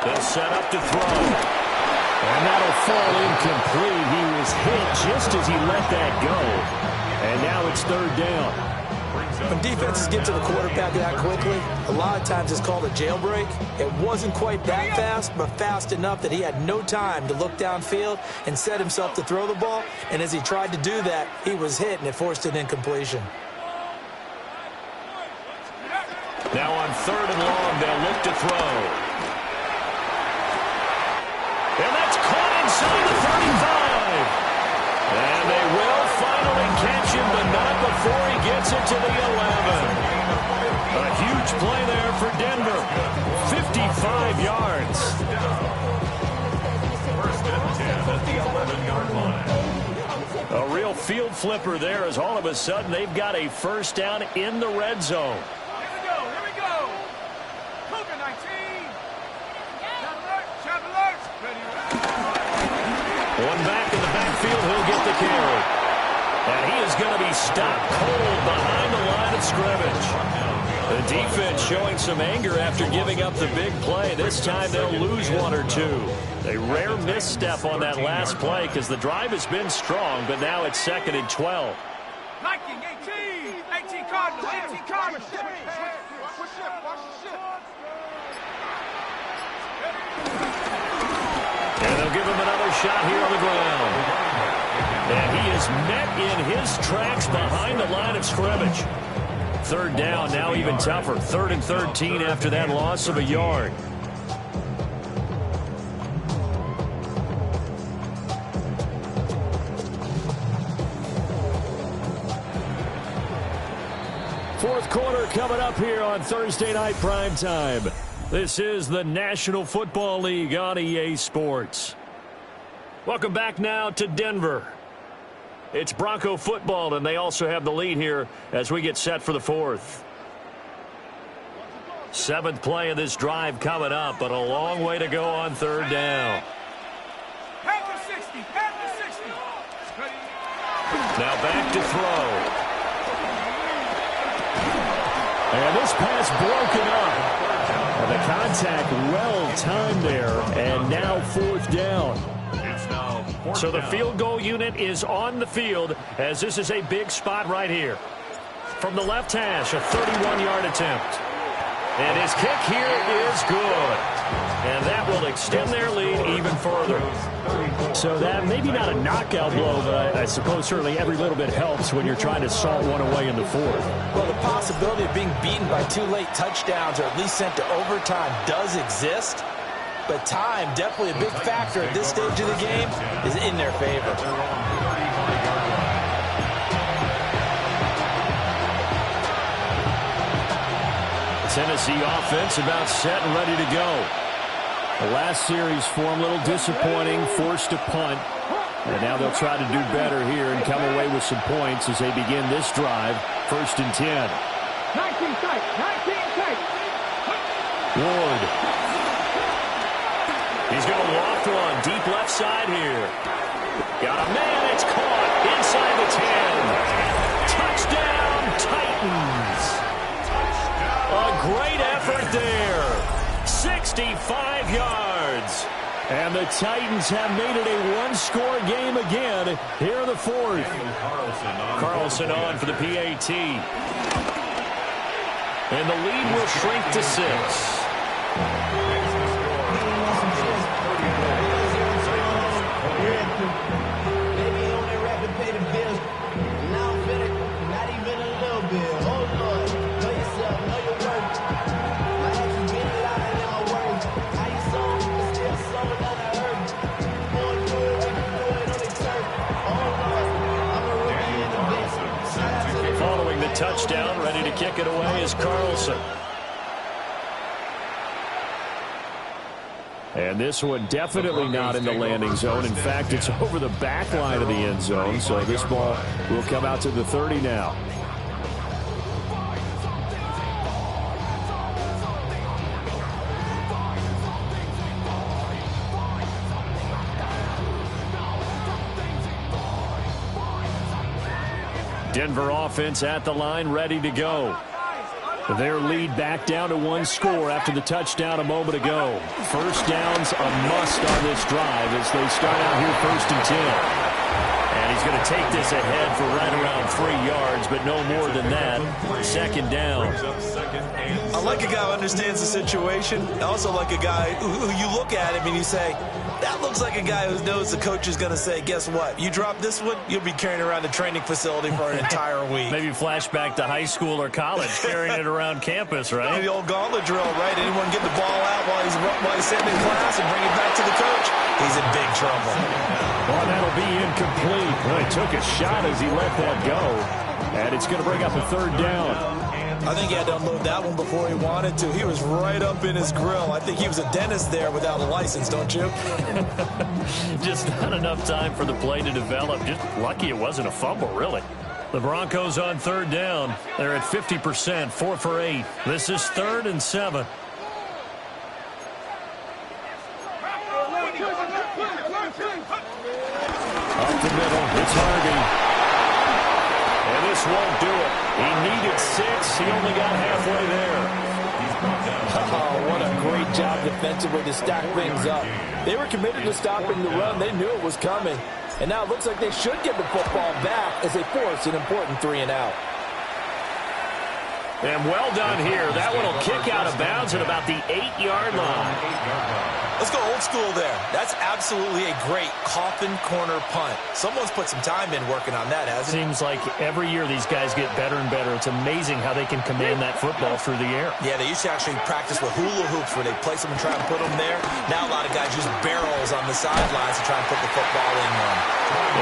They'll set up to throw. And that'll fall incomplete. He was hit just as he let that go. And now it's 3rd down. When defenses get to the quarterback that quickly, a lot of times it's called a jailbreak. It wasn't quite that fast, but fast enough that he had no time to look downfield and set himself to throw the ball. And as he tried to do that, he was hit, and it forced an incompletion. Now on 3rd and long, they'll look to throw. And that's caught inside the 35. And they will finally catch him, but not before he gets it to the 11. A huge play there for Denver. 55 yards. First and 10 at the 11-yard line. A real field flipper there, as all of a sudden they've got a first down in the red zone. Here we go. Cougar 19. Shot alert. One back in the backfield, he'll get the carry. And he is going to be stopped cold behind the line of scrimmage. The defense showing some anger after giving up the big play. This time they'll lose 1 or 2. A rare misstep on that last play because the drive has been strong, but now it's 2nd and 12. Viking 18 Cardinals, 18 Cardinals. And they'll give him another shot here on the ground. And he is met in his tracks behind the line of scrimmage. 3rd down, now even tougher. 3rd and 13 after that loss of a yard. Fourth quarter coming up here on Thursday Night Primetime. This is the National Football League on EA Sports. Welcome back now to Denver. It's Bronco football, and they also have the lead here as we get set for the 4th. 7th play of this drive coming up, but a long way to go on 3rd down. Pack to 60. Now back to throw. And this pass broken up. And the contact well timed there, and now 4th down. So the field goal unit is on the field as this is a big spot right here. From the left hash, a 31-yard attempt. And his kick here is good. And that will extend their lead even further. So that maybe not a knockout blow, but I suppose certainly every little bit helps when you're trying to salt one away in the 4th. Well, the possibility of being beaten by 2 late touchdowns or at least sent to overtime does exist. But time, definitely a big factor at this stage of the game, is in their favor. Tennessee offense about set and ready to go. The last series for them a little disappointing, forced to punt. And now they'll try to do better here and come away with some points as they begin this drive. 1st and 10. 19 tight. Ward. He's going to loft one deep left side here. Got a man. It's caught inside the 10. Touchdown, Titans. A great effort there. 65 yards. And the Titans have made it a one-score game again here in the fourth. Carlson on for the PAT. And the lead will shrink to 6. Touchdown, ready to kick it away is Carlson. And this one definitely not in the landing zone. In fact, it's over the back line of the end zone. So this ball will come out to the 30 now. Denver offense at the line, ready to go. Their lead back down to one score after the touchdown a moment ago. First down's a must on this drive as they start out here 1st and 10. And he's going to take this ahead for right around 3 yards, but no more than that. 2nd down. I like a guy who understands the situation. I also like a guy who you look at him and you say, that looks like a guy who knows the coach is going to say, guess what? You drop this one, you'll be carrying around the training facility for an entire week. Maybe flashback to high school or college, carrying it around campus, right? The old gauntlet drill, right? Anyone get the ball out while he's sitting in class and bring it back to the coach? He's in big trouble. Well, that'll be incomplete. Well, he took a shot as he let that go. And it's going to bring up a 3rd down. I think he had to unload that one before he wanted to. He was right up in his grill. I think he was a dentist there without a license, don't you? Just not enough time for the play to develop. Just lucky it wasn't a fumble, really. The Broncos on 3rd down. They're at 50%, 4 for 8. This is 3rd and 7. Up the middle, it's Harvey. And this won't do it. He needed 6. He only got halfway there. Oh, what a great job defensively to stack things up. They were committed to stopping the run. They knew it was coming. And now it looks like they should get the football back as they force an important 3-and-out. And well done here. That one will kick out of bounds at about the 8-yard line. Let's go old school there. That's absolutely a great coffin corner punt. Someone's put some time in working on that, hasn't it? Seems like every year these guys get better and better. It's amazing how they can command that football through the air. Yeah, they used to actually practice with hula hoops where they place them and try and put them there. Now a lot of guys use barrels on the sidelines to try and put the football in one.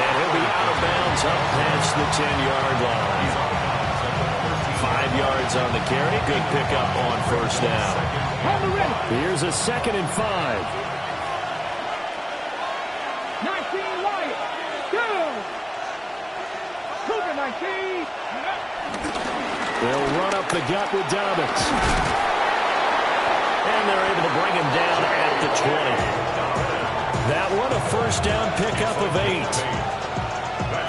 And he'll be out of bounds up past the 10-yard line. 5 yards on the carry. Good pickup on 1st down. Here's a 2nd and 5. 19 Wyatt. Good. Cougar 19. They'll run up the gut with Dobbins. And they're able to bring him down at the 20. That one a 1st down pickup of 8.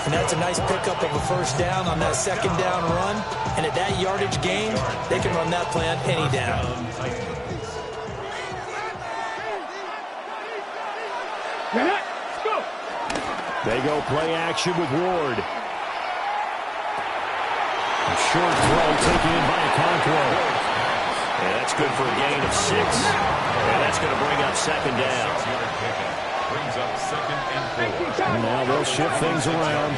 And that's a nice pickup of a 1st down on that 2nd down run. And at that yardage gain, they can run that play on any down. They go play action with Ward. A short throw taken in by Okonkwo. And that's good for a gain of 6. And that's going to bring up 2nd down. Brings up 2nd and 4. And now they'll shift things around.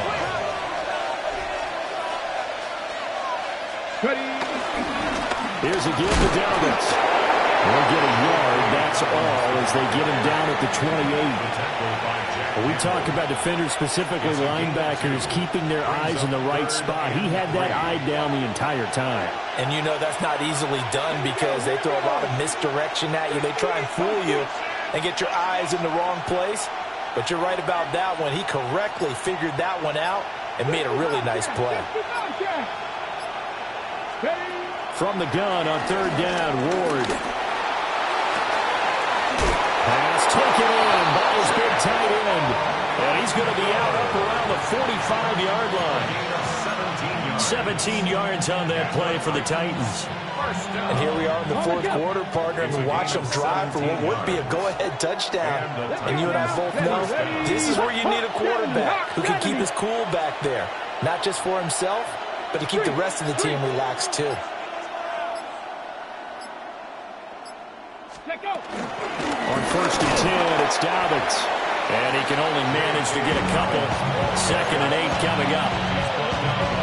Here's a give to Dobbins. They'll get a yard, that's all, as they get him down at the 28. Well, we talk about defenders, specifically linebackers, keeping their eyes in the right spot. He had that eye down the entire time. And you know that's not easily done because they throw a lot of misdirection at you. They try and fool you and get your eyes in the wrong place. But you're right about that one. He correctly figured that one out and made a really nice play. From the gun on 3rd down, Ward. Pass taken in by his big tight end. And he's going to be out up around the 45-yard line. 17 yards on that play for the Titans. And here we are in the fourth quarter, partner, and we watch them drive for what would be a go-ahead touchdown. And you and I both know this is where you need a quarterback who can keep his cool back there, not just for himself, but to keep the rest of the team relaxed too. On 1st and 10, it's Dobbins. And he can only manage to get a couple. 2nd and 8 coming up.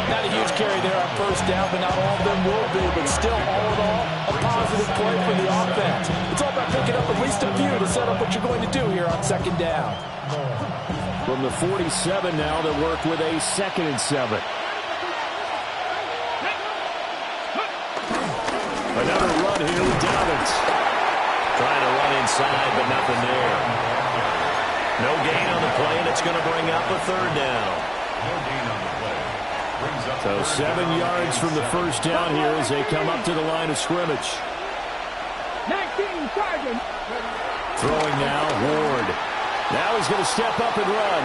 Not a huge carry there on 1st down, but not all of them will be. But still, all in all, a positive play for the offense. It's all about picking up at least a few to set up what you're going to do here on 2nd down. From the 47 now, they work with a 2nd and 7. Another run here with Dobbins. Trying to run inside, but nothing there. No gain on the play, and it's going to bring up a 3rd down. No gain on the play. So 7 yards from the 1st down here as they come up to the line of scrimmage. 19, Sergeant. Throwing now, Ward. Now he's going to step up and run.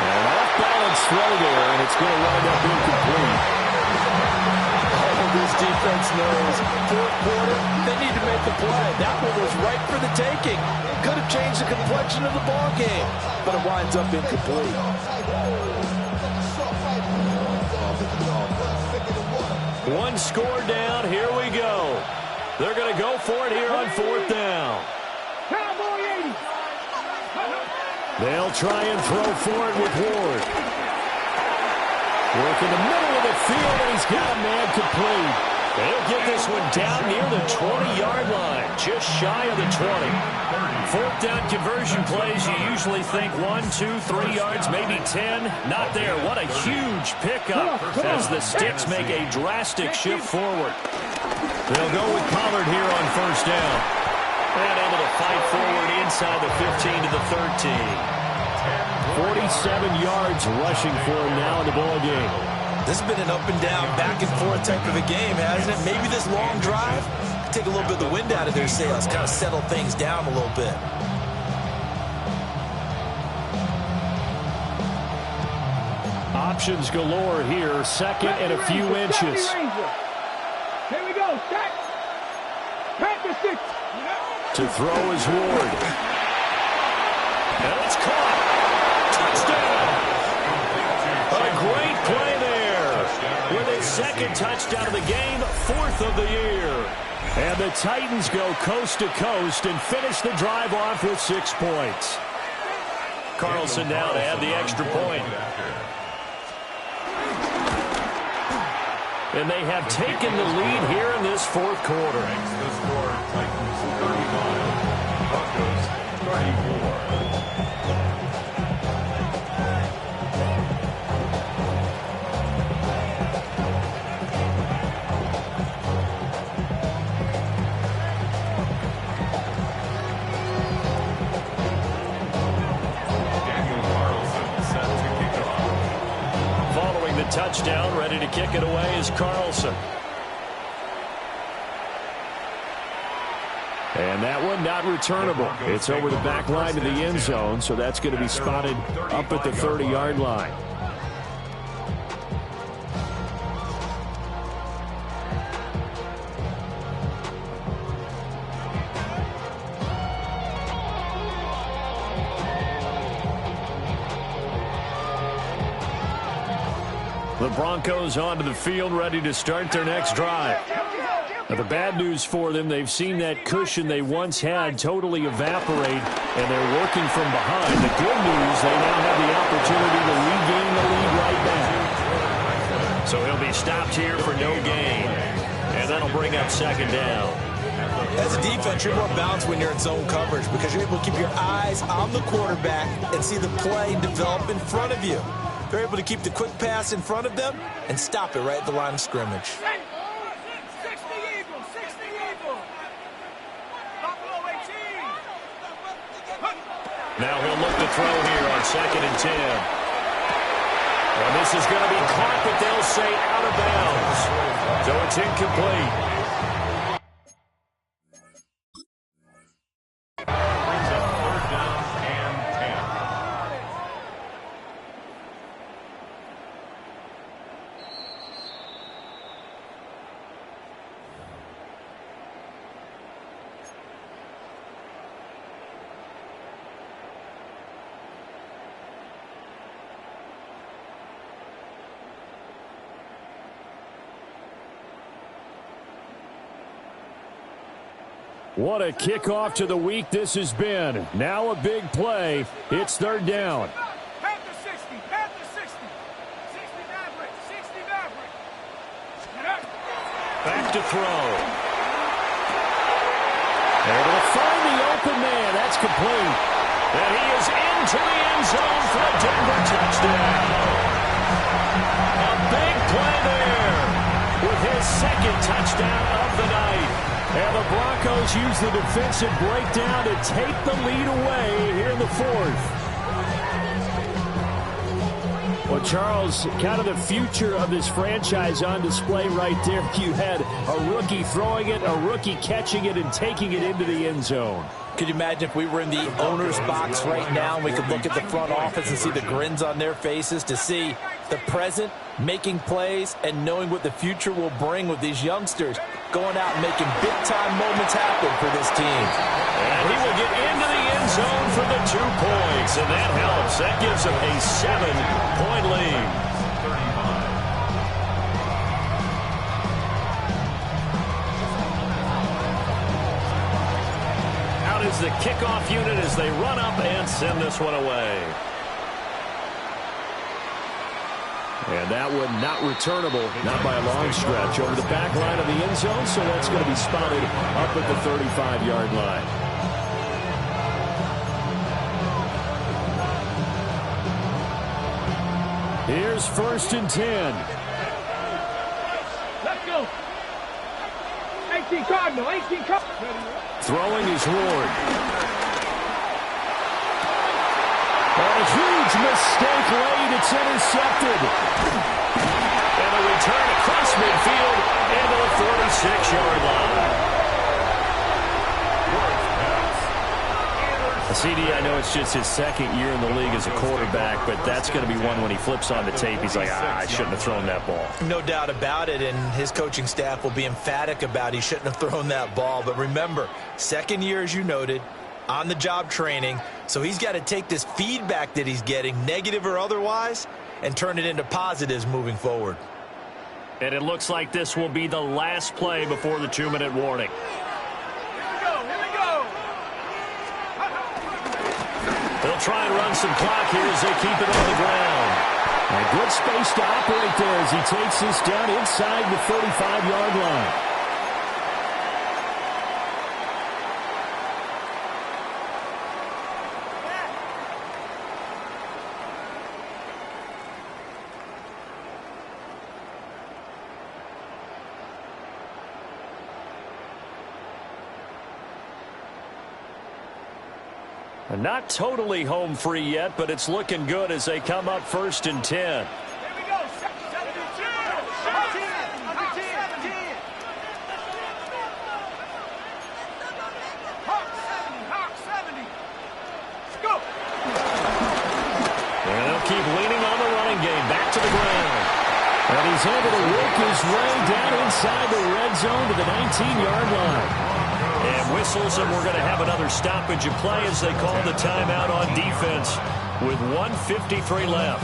An off-balance throw there, and it's going to wind up incomplete. This defense knows. 4th quarter, they need to make the play. That one was right for the taking. Could have changed the complexion of the ball game, but it winds up incomplete. One score down. Here we go. They're going to go for it here on 4th down. Cowboy 80. They'll try and throw for it with Ward. Work in the middle of the field, and he's got a man complete. They'll get this one down near the 20-yard line, just shy of the 20. 4th down conversion plays, you usually think 1, 2, 3 yards, maybe 10. Not there. What a huge pickup as the Sticks make a drastic shift forward. They'll go with Pollard here on 1st down. And able to fight forward inside the 15 to the 13. 47 yards rushing for him now in the ball game. This has been an up and down, back and forth type of a game, hasn't it? Maybe this long drive could take a little bit of the wind out of their sails, kind of settle things down a little bit. Options galore here, 2nd and a few inches. Here we go, set. Practice it. To throw is Ward. And it's caught. Touchdown. A great play there. With his 2nd touchdown of the game, 4th of the year. And the Titans go coast to coast and finish the drive off with 6 points. Carlson now to add the extra point. And they have taken the lead here in this 4th quarter. The score, Titans 35, Broncos 34. Touchdown, ready to kick it away is Carlson. And that one not returnable. It's over the back line of the end zone, so that's going to be spotted up at the 30-yard line. The Broncos onto the field, ready to start their next drive. Now, the bad news for them, they've seen that cushion they once had totally evaporate, and they're working from behind. The good news, they now have the opportunity to regain the lead right back. So he'll be stopped here for no gain, and that'll bring up 2nd down. As a defense, you're more balanced when you're in zone coverage because you're able to keep your eyes on the quarterback and see the play develop in front of you. They're able to keep the quick pass in front of them and stop it right at the line of scrimmage. 60 Eagles, 60 Eagles. Buffalo 18. Now he'll look to throw here on 2nd and 10. And this is going to be caught, but they'll say out of bounds. So it's incomplete. What a kickoff to the week this has been. Now a big play. It's third down. At the 60. At the 60. 60 Maverick. 60 Maverick. Back to throw. Able to find the open man. That's complete. And he is into the end zone for a Denver touchdown. A big play there with his second touchdown of the night. And the Broncos use the defensive breakdown to take the lead away here in the fourth. Well, Charles, kind of the future of this franchise on display right there. You had a rookie throwing it, a rookie catching it, and taking it into the end zone. Could you imagine if we were in the owner's box right now and we could look at the front office and see the grins on their faces, to see the present making plays and knowing what the future will bring with these youngsters going out and making big-time moments happen for this team. And he will get into the end zone for the 2 points, and that helps. That gives him a 7-point lead. Is the kickoff unit as they run up and send this one away. And that one not returnable, not by a long stretch, over the back line of the end zone, so that's going to be spotted up at the 35-yard line. Here's 1st and 10. Let's go. 18 Cardinal. 18 Cardinal. Throwing is Ward. And a huge mistake late. It's intercepted. And a return across midfield into the 46-yard line. CD, I know it's just his second year in the league as a quarterback, but that's going to be one when he flips on the tape. He's like, I shouldn't have thrown that ball. No doubt about it, and his coaching staff will be emphatic about he shouldn't have thrown that ball. But remember, second year, as you noted, on-the-job training, so he's got to take this feedback that he's getting, negative or otherwise, and turn it into positives moving forward. And it looks like this will be the last play before the 2-minute warning. They'll try and run some clock here as they keep it on the ground. And good space to operate there as he takes this down inside the 35-yard line. Not totally home free yet, but it's looking good as they come up 1st and 10. Here we go. 72. Hawk 70. Go. And they'll keep leaning on the running game. Back to the ground. And he's able to work his way down inside the red zone to the 19-yard line. And whistles, and we're going to have another stoppage of play as they call the timeout on defense with 1:53 left.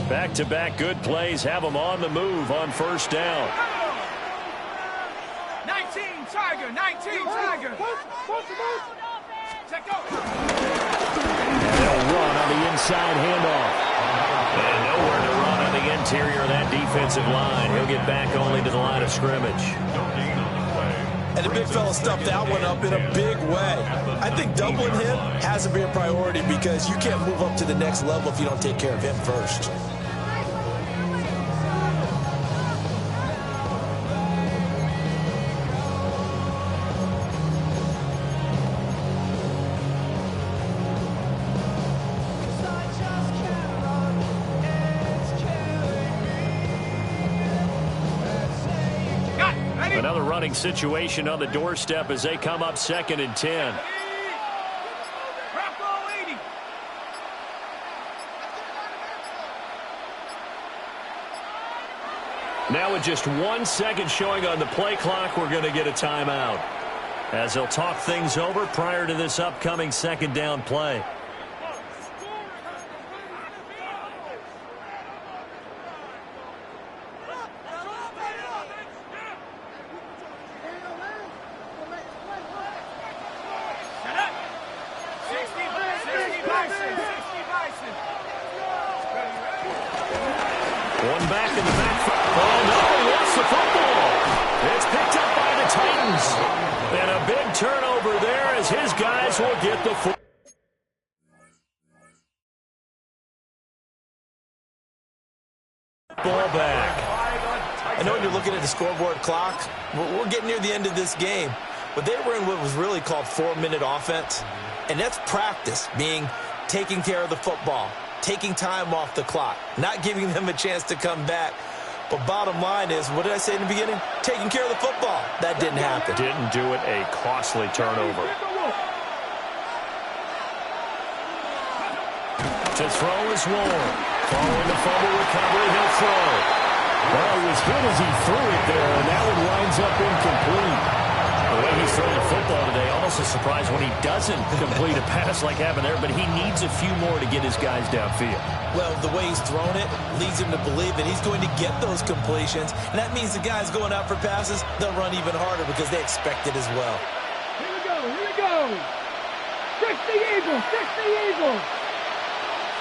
Back-to-back good plays have them on the move on 1st down. 19 Tiger. 19 Tiger. Check out. And they'll run on the inside handoff. And nowhere to run on the interior of that defensive line. He'll get back only to the line of scrimmage. And the big fella stuffed that one up in a big way. I think doubling him has to be a priority because you can't move up to the next level if you don't take care of him first. Another running situation on the doorstep as they come up 2nd and 10. Now with just 1 second showing on the play clock, we're going to get a timeout. as they'll talk things over prior to this upcoming second down play. One back in the back. Oh, no, he lost the football. It's picked up by the Titans. And a big turnover there as his guys will get the football back. I know when you're looking at the scoreboard clock, we're getting near the end of this game. But they were in what was really called 4-minute offense. And that's practice, meaning taking care of the football, taking time off the clock, not giving them a chance to come back. But bottom line is, what did I say in the beginning? Taking care of the football. That didn't happen. Didn't do it. A costly turnover. To throw is Warren. Following the fumble recovery, he'll throw. Well, he was hit as he threw it there, and that one winds up incomplete. The way he's throwing the football today, almost a surprise when he doesn't complete a pass like happened there, but he needs a few more to get his guys downfield. Well, the way he's thrown it leads him to believe that he's going to get those completions, and that means the guys going out for passes, they'll run even harder because they expect it as well. Here we go, here we go. 60 Eagles, 60 Eagles.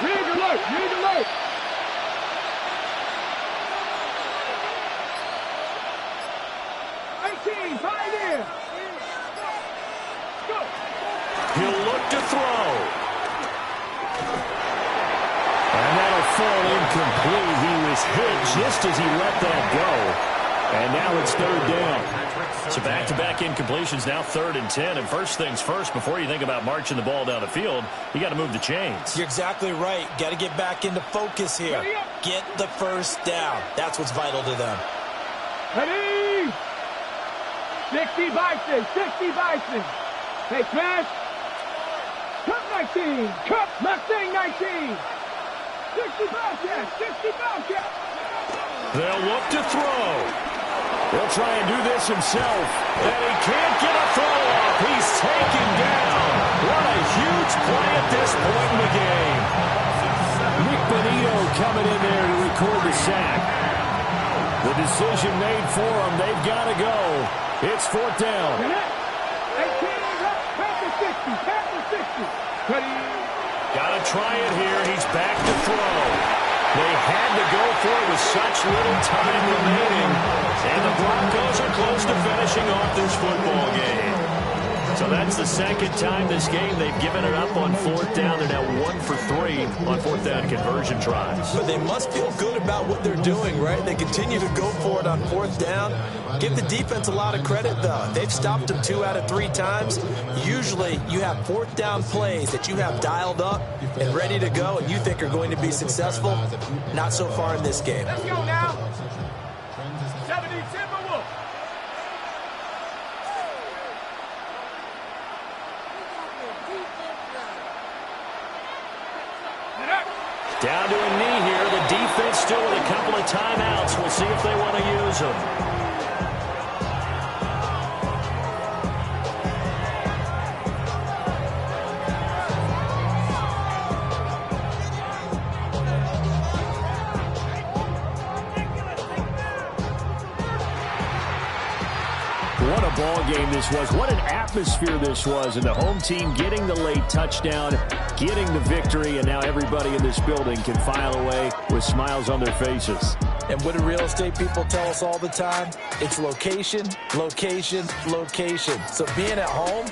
Rig alert, rig alert. Pioneer. Go. He'll look to throw. And that'll fall incomplete. He was hit just as he let that go. And now it's third down. So back-to-back incompletions, now 3rd and 10. And first things first, before you think about marching the ball down the field, you got to move the chains. You're exactly right. Got to get back into focus here. Get the first down. That's what's vital to them. Ready? 60 Bison, 60 Bison. Hey, Smash. Cup 19, Cup Mustang 19. 60 Bobcat, 60 Bobcat. They'll look to throw. He'll try and do this himself. And he can't get a throw off. He's taken down. What a huge play at this point in the game. Nick Benito coming in there to record the sack. The decision made for them. They've got to go. It's 4th down. 18, Panther 60, Panther 60. Ready? Got to try it here. He's back to throw. They had to go for it with such little time remaining. And the Broncos are close to finishing off this football game. So that's the second time this game they've given it up on 4th down. They're now 1 for 3 on 4th down conversion tries. But they must feel good about what they're doing, right? They continue to go for it on 4th down. Give the defense a lot of credit, though. They've stopped them 2 out of 3 times. Usually you have 4th down plays that you have dialed up and ready to go and you think are going to be successful. Not so far in this game. Let's go now. 70 Timberwolves. Down to a knee here. The defense still with a couple of timeouts. We'll see if they want to use them. What a ball game this was. What an atmosphere this was. And the home team getting the late touchdown, getting the victory, and now everybody in this building can file away with smiles on their faces. And what do real estate people tell us all the time? It's location, location, location. So being at home,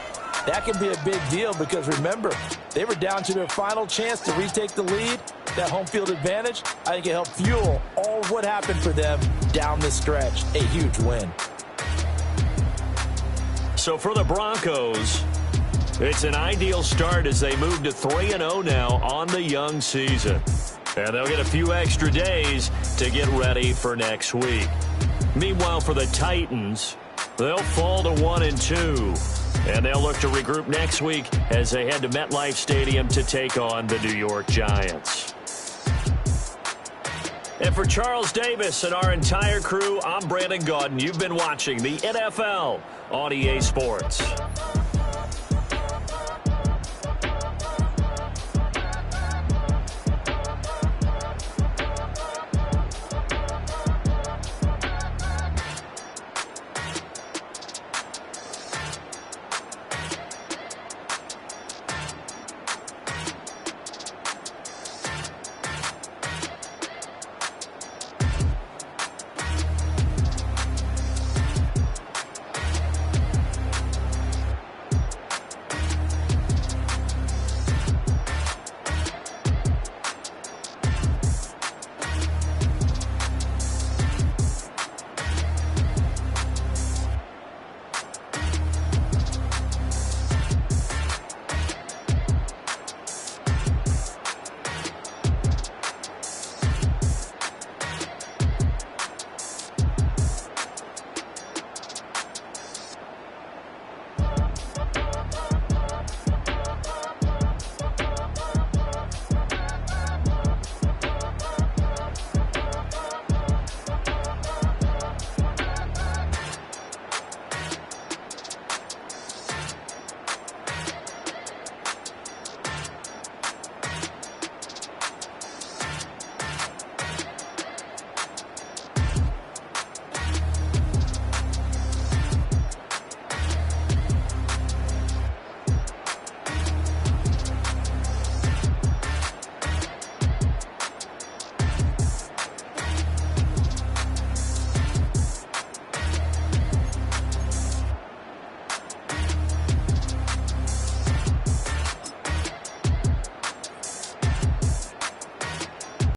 that can be a big deal because remember, they were down to their final chance to retake the lead. That home field advantage, I think it helped fuel all of what happened for them down the stretch. A huge win. So for the Broncos, it's an ideal start as they move to 3-0 now on the young season. And they'll get a few extra days to get ready for next week. Meanwhile, for the Titans, they'll fall to 1-2. And they'll look to regroup next week as they head to MetLife Stadium to take on the New York Giants. And for Charles Davis and our entire crew, I'm Brandon Gaudin. You've been watching the NFL on EA Sports.